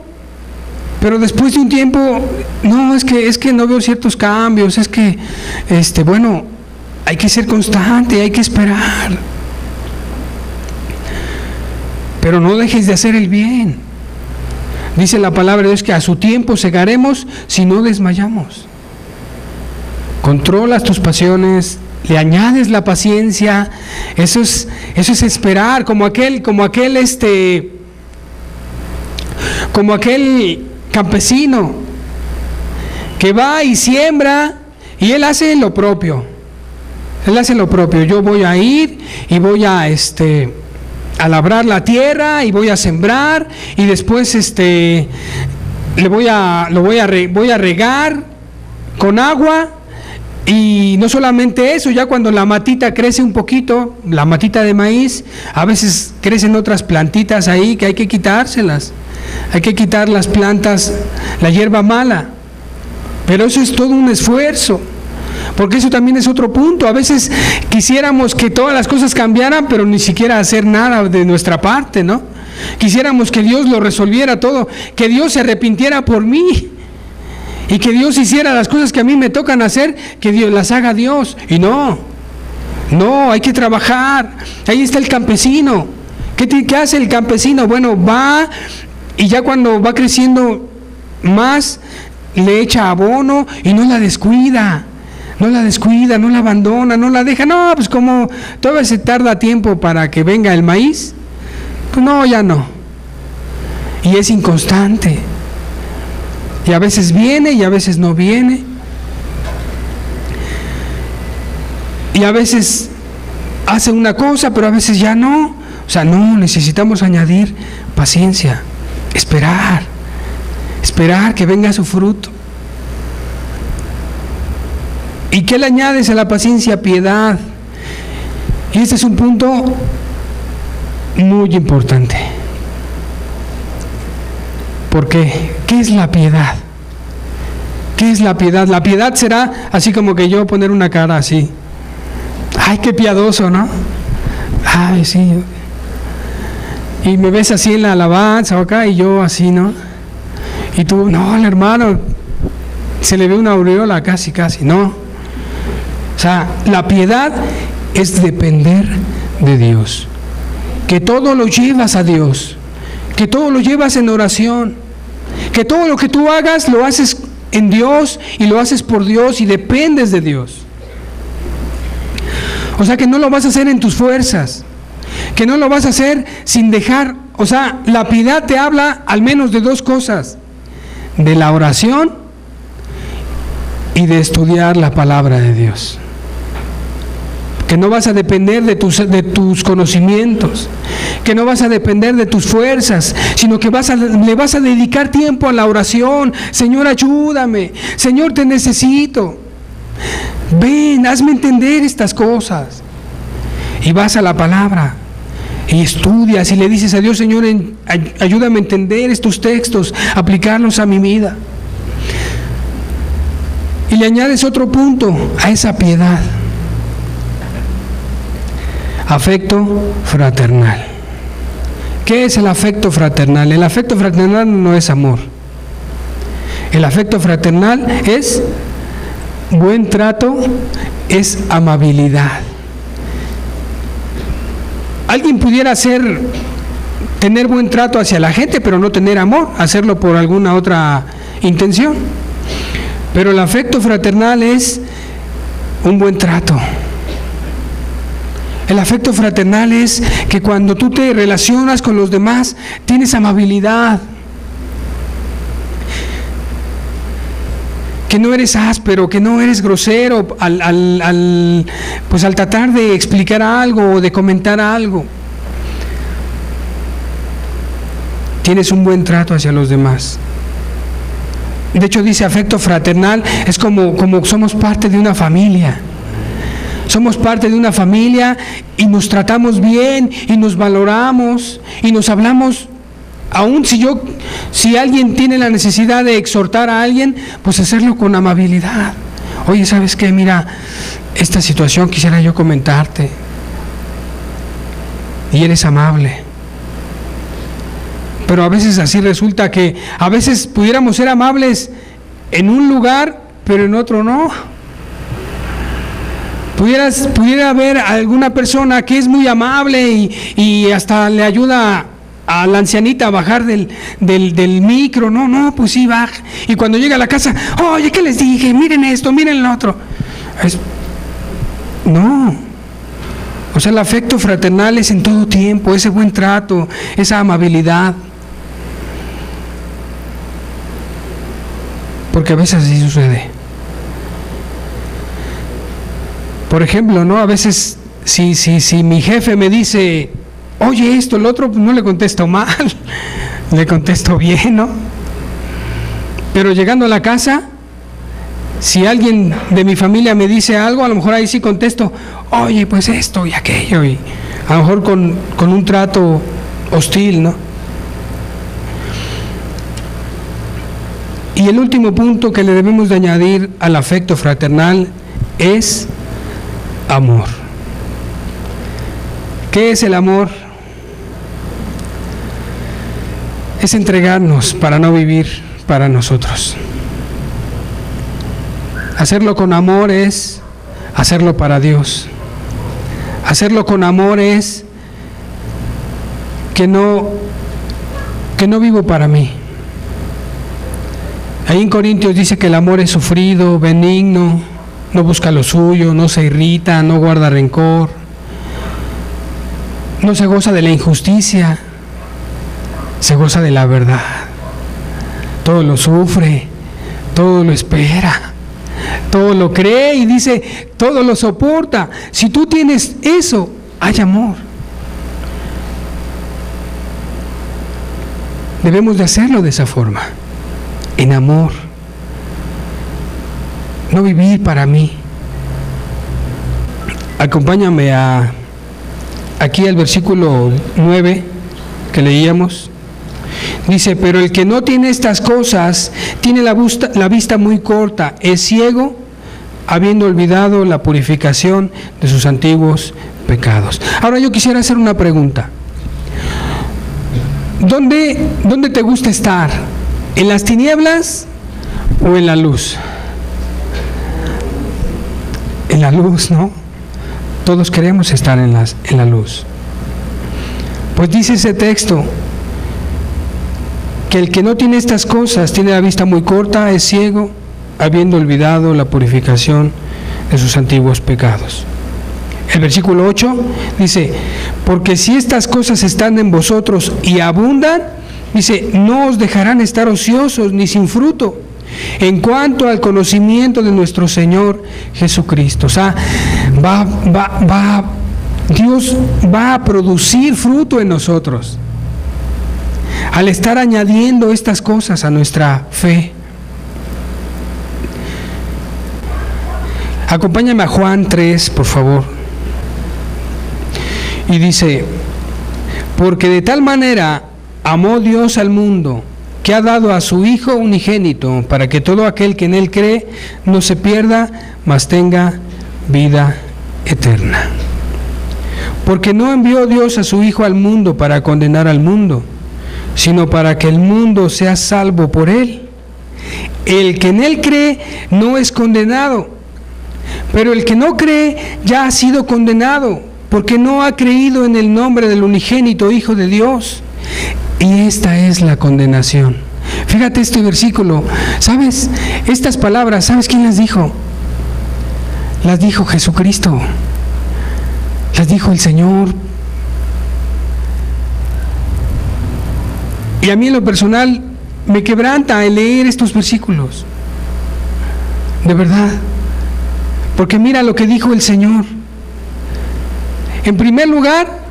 pero después de un tiempo: no, es que no veo ciertos cambios, es que bueno, hay que ser constante, hay que esperar. Pero no dejes de hacer el bien. Dice la palabra de Dios que a su tiempo segaremos si no desmayamos. Controlas tus pasiones, le añades la paciencia. Eso es esperar, como aquel campesino que va y siembra y él hace lo propio. Yo voy a ir y voy a labrar la tierra y voy a sembrar y después voy a regar con agua Y no solamente eso, ya cuando la matita crece un poquito, la matita de maíz, a veces crecen otras plantitas ahí que hay que quitárselas. Hay que quitar las plantas, la hierba mala. Pero eso es todo un esfuerzo, porque eso también es otro punto. A veces quisiéramos que todas las cosas cambiaran, pero ni siquiera hacer nada de nuestra parte, ¿no? Quisiéramos que Dios lo resolviera todo, que Dios se arrepintiera por mí y que Dios hiciera las cosas que a mí me tocan hacer, que Dios las haga Dios. Y no, hay que trabajar. Ahí está el campesino. ¿Qué hace el campesino? Bueno, va y ya cuando va creciendo más, le echa abono y no la descuida, no la abandona, no la deja. No, pues como todavía se tarda tiempo para que venga el maíz, pues no, ya no. Y es inconstante. Y a veces viene y a veces no viene. Y a veces hace una cosa, pero a veces ya no. O sea, no, necesitamos añadir paciencia, esperar que venga su fruto. ¿Y qué le añades a la paciencia? Piedad. Y este es un punto muy importante. ¿Por qué? ¿Qué es la piedad? ¿Qué es la piedad? La piedad será así como que yo poner una cara así. Ay, qué piadoso, ¿no? Ay, sí. Y me ves así en la alabanza o acá y yo así, ¿no? Y tú, no, el hermano, se le ve una aureola casi, no. O sea, la piedad es depender de Dios. Que todo lo llevas a Dios. Que todo lo llevas en oración. Que todo lo que tú hagas lo haces en Dios y lo haces por Dios y dependes de Dios. O sea, que no lo vas a hacer en tus fuerzas. Que no lo vas a hacer sin dejar. O sea, la piedad te habla al menos de dos cosas: de la oración y de estudiar la palabra de Dios. Que no vas a depender de tus conocimientos, que no vas a depender de tus fuerzas, sino que le vas a dedicar tiempo a la oración. Señor, ayúdame. Señor, te necesito. Ven, hazme entender estas cosas. Y vas a la palabra y estudias y le dices a Dios: Señor, ayúdame a entender estos textos, aplicarlos a mi vida. Y le añades otro punto a esa piedad: afecto fraternal. ¿Qué es el afecto fraternal? El afecto fraternal no es amor. El afecto fraternal es buen trato, es amabilidad. Alguien pudiera tener buen trato hacia la gente, pero no tener amor, hacerlo por alguna otra intención. Pero el afecto fraternal es un buen trato. El afecto fraternal es que cuando tú te relacionas con los demás, tienes amabilidad. Que no eres áspero, que no eres grosero al tratar de explicar algo o de comentar algo. Tienes un buen trato hacia los demás. De hecho, dice afecto fraternal, es como somos parte de una familia. Somos parte de una familia y nos tratamos bien y nos valoramos y nos hablamos. Aún si alguien tiene la necesidad de exhortar a alguien, pues hacerlo con amabilidad. Oye, ¿sabes qué? Mira, esta situación quisiera yo comentarte. Y eres amable. Pero a veces así resulta que a veces pudiéramos ser amables en un lugar, pero en otro no. Pudiera haber alguna persona que es muy amable y hasta le ayuda a la ancianita a bajar del micro. No, pues sí, baja. Y cuando llega a la casa, oye, ¿qué les dije? Miren esto, miren lo otro. No. O sea, el afecto fraternal es en todo tiempo, ese buen trato, esa amabilidad. Porque a veces así sucede. Por ejemplo, ¿no? A veces, si mi jefe me dice, oye, esto, el otro, pues no le contesto mal, le contesto bien, ¿no? Pero llegando a la casa, Si alguien de mi familia me dice algo, a lo mejor ahí sí contesto, oye, pues esto y aquello, y a lo mejor con un trato hostil, ¿no? Y el último punto que le debemos de añadir al afecto fraternal es amor. ¿Qué es el amor? Es entregarnos para no vivir para nosotros. Hacerlo con amor es hacerlo para Dios. Hacerlo con amor es que no vivo para mí. Ahí en Corintios dice que el amor es sufrido, benigno, no busca lo suyo, no se irrita, no guarda rencor, no se goza de la injusticia, se goza de la verdad. Todo lo sufre, todo lo espera, todo lo cree y dice, todo lo soporta. Si tú tienes eso, hay amor. Debemos de hacerlo de esa forma, en amor. No vivir para mí. Acompáñame aquí al versículo 9 que leíamos. Dice, pero el que no tiene estas cosas tiene la vista muy corta, es ciego, habiendo olvidado la purificación de sus antiguos pecados. Ahora yo quisiera hacer una pregunta. ¿Dónde te gusta estar? ¿En las tinieblas o en la luz? En la luz, ¿no? Todos queremos estar en la luz. Pues dice ese texto que el que no tiene estas cosas tiene la vista muy corta, es ciego, habiendo olvidado la purificación de sus antiguos pecados. El versículo 8 dice, porque si estas cosas están en vosotros y abundan, dice, no os dejarán estar ociosos ni sin fruto en cuanto al conocimiento de nuestro Señor Jesucristo. O sea, Dios va a producir fruto en nosotros al estar añadiendo estas cosas a nuestra fe. Acompáñame a Juan 3, por favor. Y dice, porque de tal manera amó Dios al mundo, que ha dado a su Hijo unigénito, para que todo aquel que en Él cree no se pierda, mas tenga vida eterna. Porque no envió Dios a su Hijo al mundo para condenar al mundo, sino para que el mundo sea salvo por Él. El que en Él cree no es condenado, pero el que no cree ya ha sido condenado, porque no ha creído en el nombre del unigénito Hijo de Dios. Y esta es la condenación. Fíjate este versículo. ¿Sabes? Estas palabras, ¿sabes quién las dijo? Las dijo Jesucristo. Las dijo el Señor. Y a mí en lo personal me quebranta el leer estos versículos. De verdad. Porque mira lo que dijo el Señor. En primer lugar,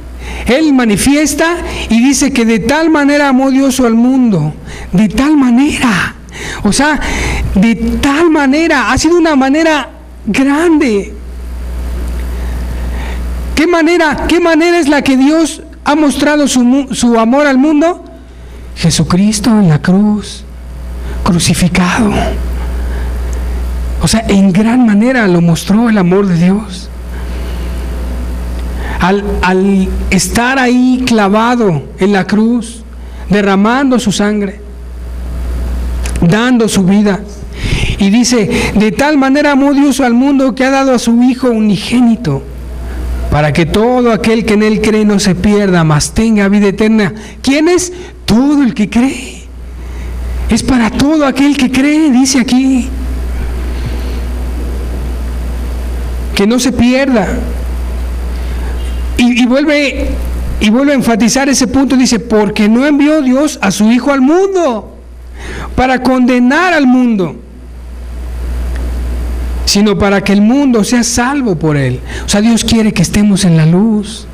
Él manifiesta y dice que de tal manera amó Dios al mundo. De tal manera. O sea, de tal manera. Ha sido una manera grande. ¿Qué manera es la que Dios ha mostrado su amor al mundo? Jesucristo en la cruz, crucificado. O sea, en gran manera lo mostró el amor de Dios. Al estar ahí clavado en la cruz, derramando su sangre, dando su vida. Y dice, de tal manera amó Dios al mundo que ha dado a su Hijo unigénito, para que todo aquel que en Él cree no se pierda, mas tenga vida eterna. ¿Quién es? Todo el que cree. Es para todo aquel que cree, dice aquí. Que no se pierda. Y vuelve a enfatizar ese punto, dice, porque no envió Dios a su Hijo al mundo para condenar al mundo, sino para que el mundo sea salvo por Él. O sea, Dios quiere que estemos en la luz.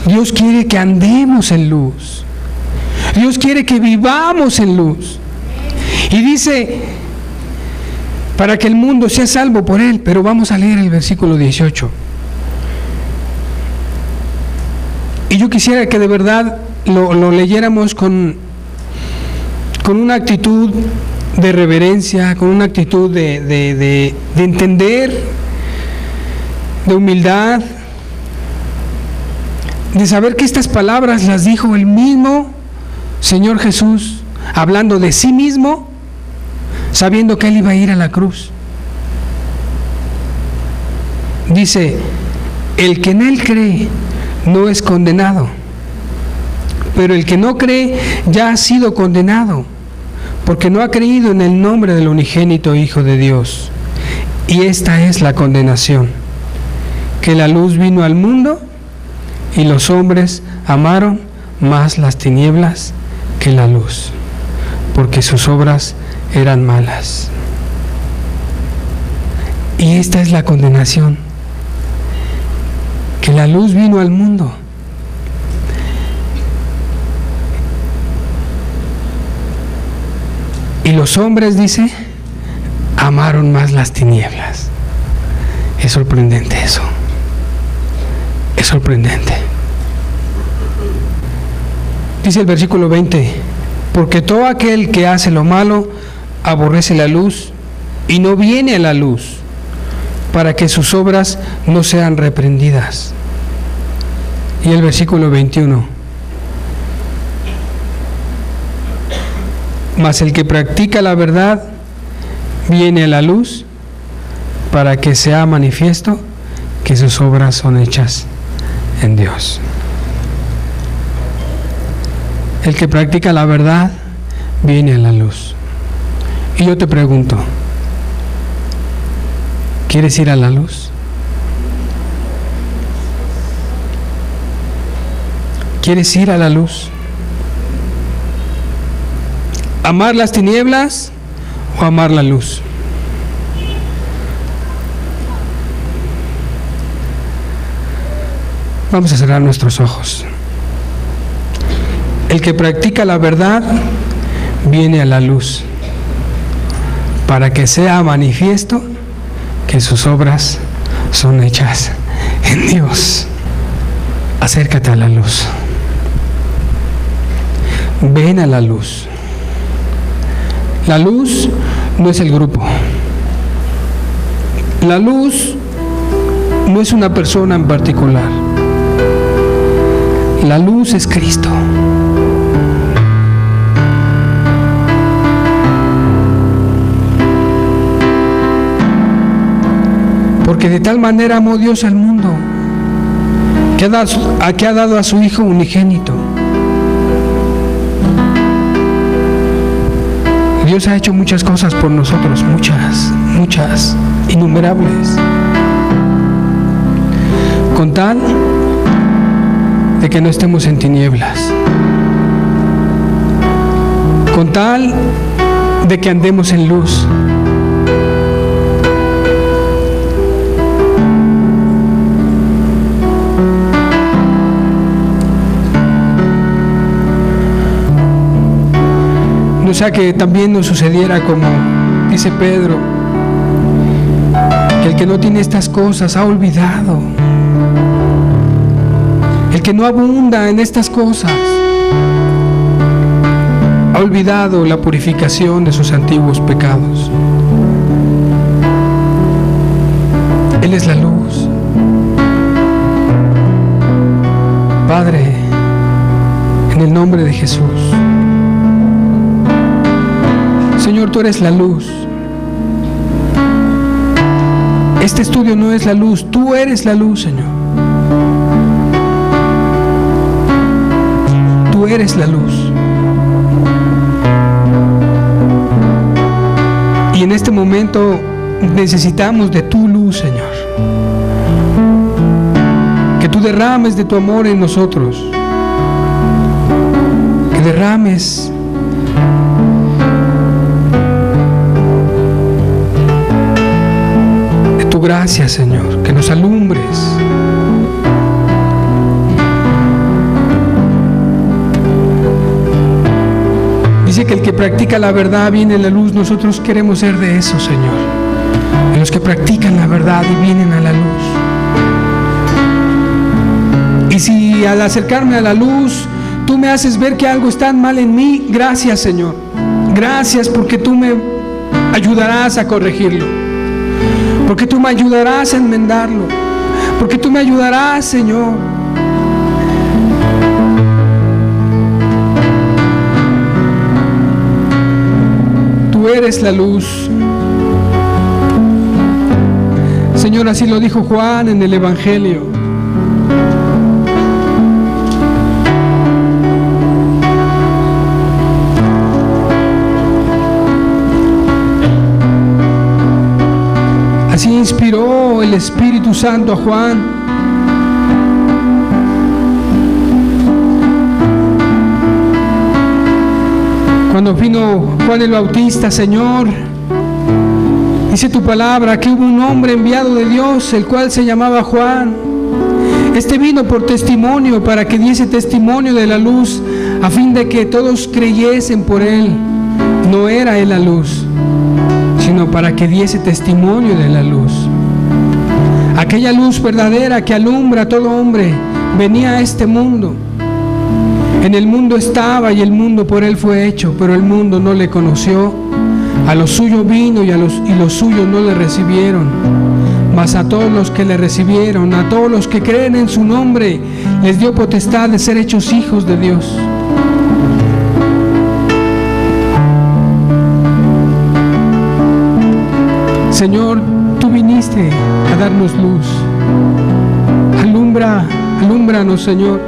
Dios quiere que andemos en luz. Dios quiere que vivamos en luz. Y dice, para que el mundo sea salvo por él. Pero vamos a leer el versículo 18. Y yo quisiera que de verdad lo leyéramos con una actitud de reverencia, con una actitud de entender, de humildad, de saber que estas palabras las dijo el mismo Señor Jesús, hablando de sí mismo, sabiendo que Él iba a ir a la cruz. Dice, el que en Él cree no es condenado, pero el que no cree ya ha sido condenado, porque no ha creído en el nombre del unigénito Hijo de Dios. Y esta es la condenación, que la luz vino al mundo y los hombres amaron más las tinieblas que la luz, porque sus obras eran malas. Y esta es la condenación, que la luz vino al mundo y los hombres, dice, amaron más las tinieblas. Es sorprendente eso. Es sorprendente. Dice el versículo 20, porque todo aquel que hace lo malo aborrece la luz y no viene a la luz, para que sus obras no sean reprendidas. Y el versículo 21, mas el que practica la verdad viene a la luz, para que sea manifiesto que sus obras son hechas en Dios. El que practica la verdad viene a la luz. Y yo te pregunto, ¿quieres ir a la luz? ¿Quieres ir a la luz? ¿Amar las tinieblas o amar la luz? Vamos a cerrar nuestros ojos. El que practica la verdad viene a la luz, para que sea manifiesto que sus obras son hechas en Dios. Acércate a la luz. Ven a la luz. La luz no es el grupo. La luz no es una persona en particular. La luz es Cristo. Porque de tal manera amó Dios al mundo, que ha dado a su Hijo unigénito. Dios ha hecho muchas cosas por nosotros, muchas, innumerables, con tal de que no estemos en tinieblas, con tal de que andemos en luz. No sea que también nos sucediera como dice Pedro, que el que no tiene estas cosas ha olvidado, el que no abunda en estas cosas ha olvidado la purificación de sus antiguos pecados. Él es la luz. Padre, en el nombre de Jesús, Señor, tú eres la luz. Este estudio no es la luz, tú eres la luz, Señor. Tú eres la luz. Y en este momento necesitamos de tu luz, Señor. Que tú derrames de tu amor en nosotros. Que derrames tu gracia, Señor, que nos alumbres. Dice que el que practica la verdad viene a la luz. Nosotros queremos ser de eso, Señor. en los que practican la verdad y vienen a la luz. Y si al acercarme a la luz tú me haces ver que algo está mal en mí, gracias, Señor. Gracias porque tú me ayudarás a corregirlo, porque tú me ayudarás a enmendarlo, porque tú me ayudarás, Señor. Tú eres la luz. Señor, así lo dijo Juan en el Evangelio. Así inspiró el Espíritu Santo a Juan. Cuando vino Juan el Bautista, Señor, dice tu palabra que hubo un hombre enviado de Dios, el cual se llamaba Juan. Este vino por testimonio, para que diese testimonio de la luz, a fin de que todos creyesen por él. No era él la luz, sino para que diese testimonio de la luz. Aquella luz verdadera que alumbra a todo hombre venía a este mundo. En el mundo estaba y el mundo por él fue hecho, pero el mundo no le conoció. A lo suyo vino y los suyos no le recibieron. Mas a todos los que le recibieron, a todos los que creen en su nombre, les dio potestad de ser hechos hijos de Dios. Señor, tú viniste a darnos luz. Alúmbranos, Señor.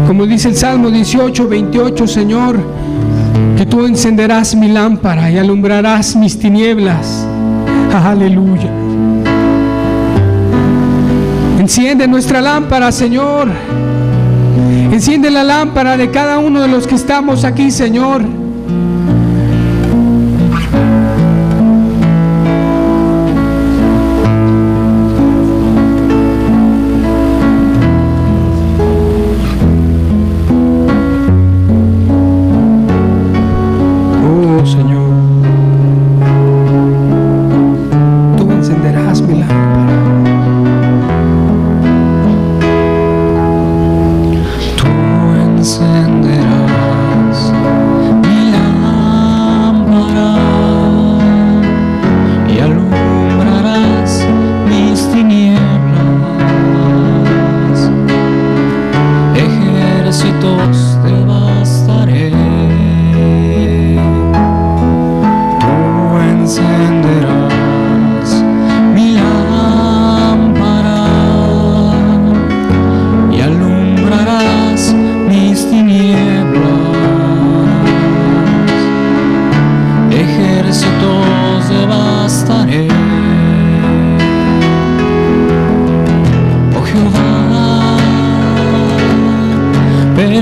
Como dice el Salmo 18, 28, Señor, que tú encenderás mi lámpara y alumbrarás mis tinieblas. Aleluya. Enciende nuestra lámpara, Señor. Enciende la lámpara de cada uno de los que estamos aquí, Señor.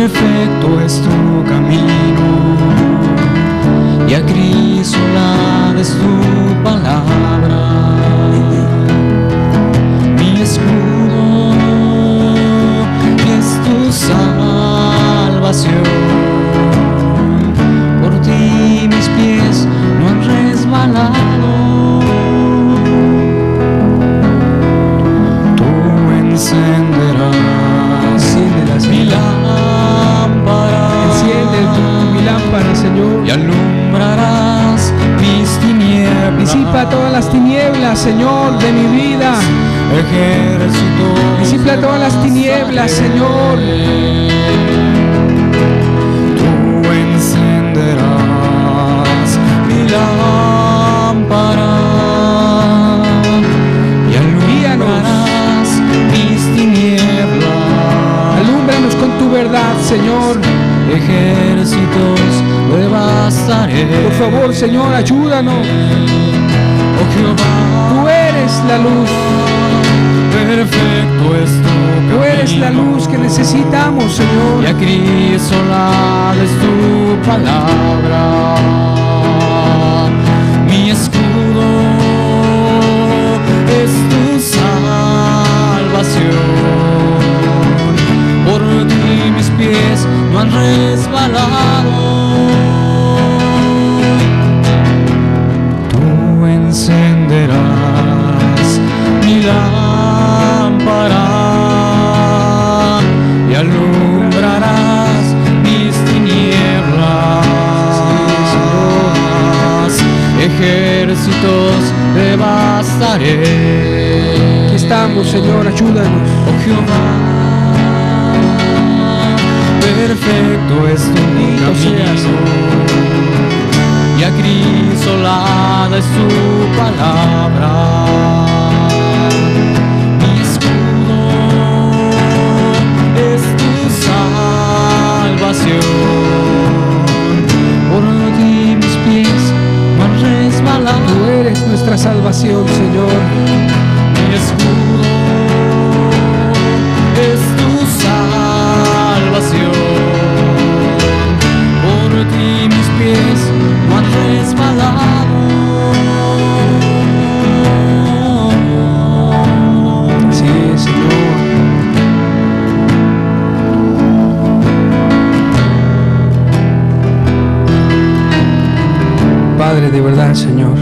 Perfecto es tu camino y acrisolada es tu palabra. Mi escudo es tu salvación. Por ti mis pies no han resbalado. Tú encenderás mi lámpara. Enciende mi lámpara, Señor. Y alumbrarás mis tinieblas. Disipa todas las tinieblas, Señor, de mi vida. Ejércitos. Disipa todas las tinieblas, Señor. Tú encenderás mi lámpara y alumbrarás mis tinieblas. Alúmbranos con tu verdad, Señor. Ejércitos devastaré. Por favor, Señor, ayúdanos. Oh Jehová, Tú eres la luz. perfecto es tu camino. Tú eres la luz que necesitamos, Señor. Y acrisolada es tu palabra. Mi escudo es tu salvación. Por ti mis pies no han resbalado. Señor, ayúdanos. Oh Jehová, perfecto es tu Bendito seas. camino y acrisolada es tu palabra. Mi escudo es tu salvación. Por ti mis pies no han resbalado. Tú eres nuestra salvación, Señor. Mi escudo es tu salvación. Por ti mis pies no han resbalado. Así es, Señor. Padre, de verdad, Señor.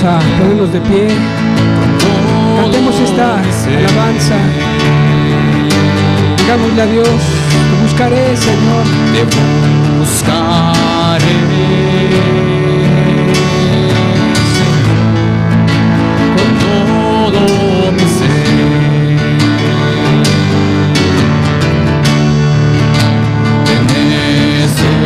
A ponernos de pie, cantemos esta alabanza, digámosle a Dios, te buscaré, Señor, te buscaré, Señor, con todo mi ser, te necesito.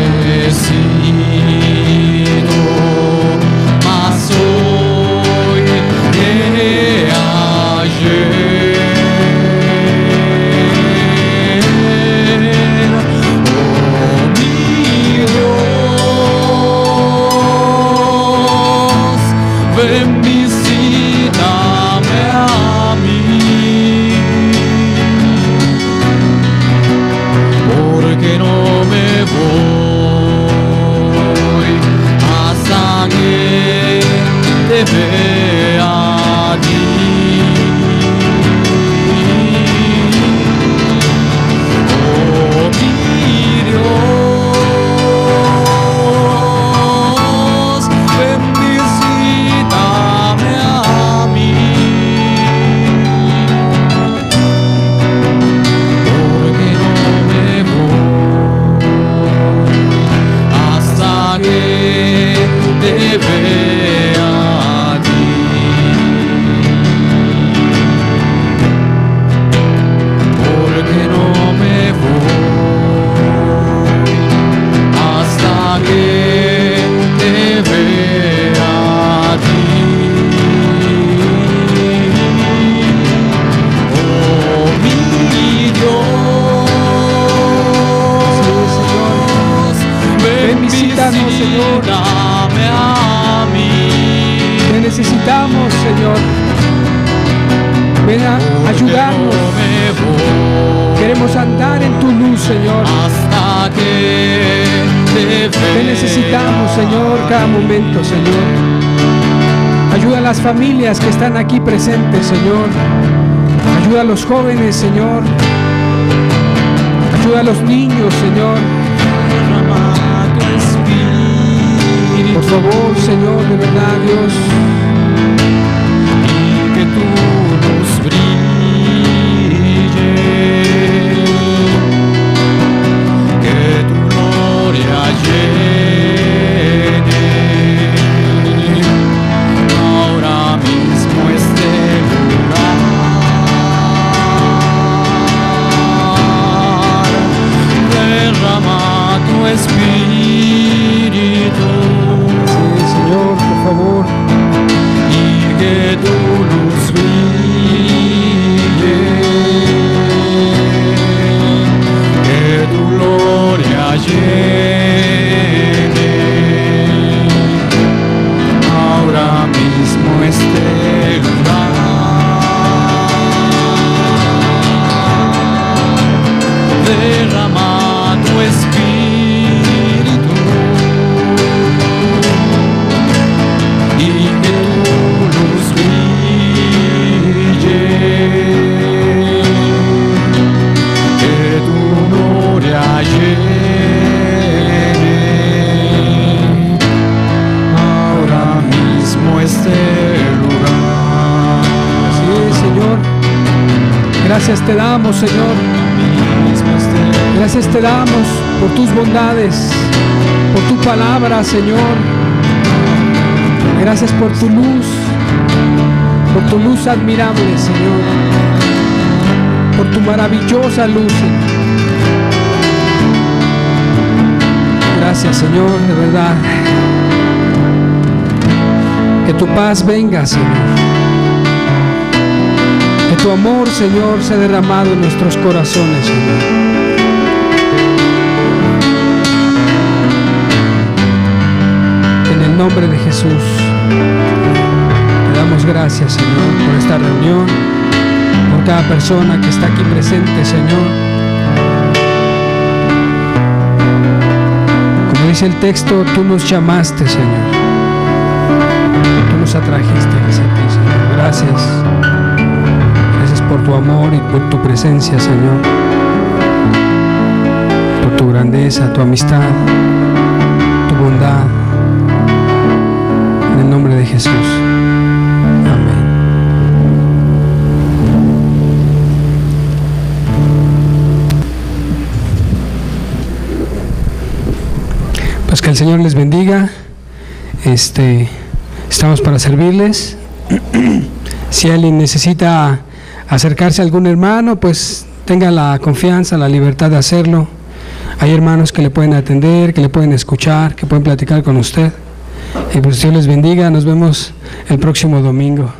dame a mí. Te necesitamos, Señor. Ven a ayudarnos. Queremos andar en tu luz, Señor. Hasta que te necesitamos, Señor, cada momento, Señor. Ayuda a las familias que están aquí presentes, Señor. Ayuda a los jóvenes, Señor. Ayuda a los niños, Señor. Por favor, Señor, de verdad, Dios. Y que tu luz brille, que tu gloria llene ahora mismo este lugar. Derrama tu espíritu. Sí, Señor, por favor. Y que tu luz brille, que tu gloria llene ahora mismo este lugar. Derrama tu espíritu y que tu luz brille, que tu gloria llene ahora mismo este lugar. Sí, Señor. Gracias te damos, Señor. Gracias te damos por tus bondades, por tu palabra, Señor. Gracias por tu luz admirable, Señor. Por tu maravillosa luz, Señor. Gracias, Señor, de verdad. Que tu paz venga, Señor. Que tu amor, Señor, sea derramado en nuestros corazones, Señor. En el nombre de Jesús, te damos gracias, Señor, por esta reunión, por cada persona que está aquí presente, Señor. Como dice el texto, tú nos llamaste, Señor. Tú nos atrajiste hacia ti, Señor. Gracias. Gracias por tu amor y por tu presencia, Señor. Por tu grandeza, tu amistad, tu bondad. En el nombre de Jesús. Amén. Pues que el Señor les bendiga. Estamos para servirles. Si alguien necesita acercarse a algún hermano, pues tenga la confianza, la libertad de hacerlo. Hay hermanos que le pueden atender, que le pueden escuchar, que pueden platicar con usted. Y pues Dios les bendiga. Nos vemos el próximo domingo.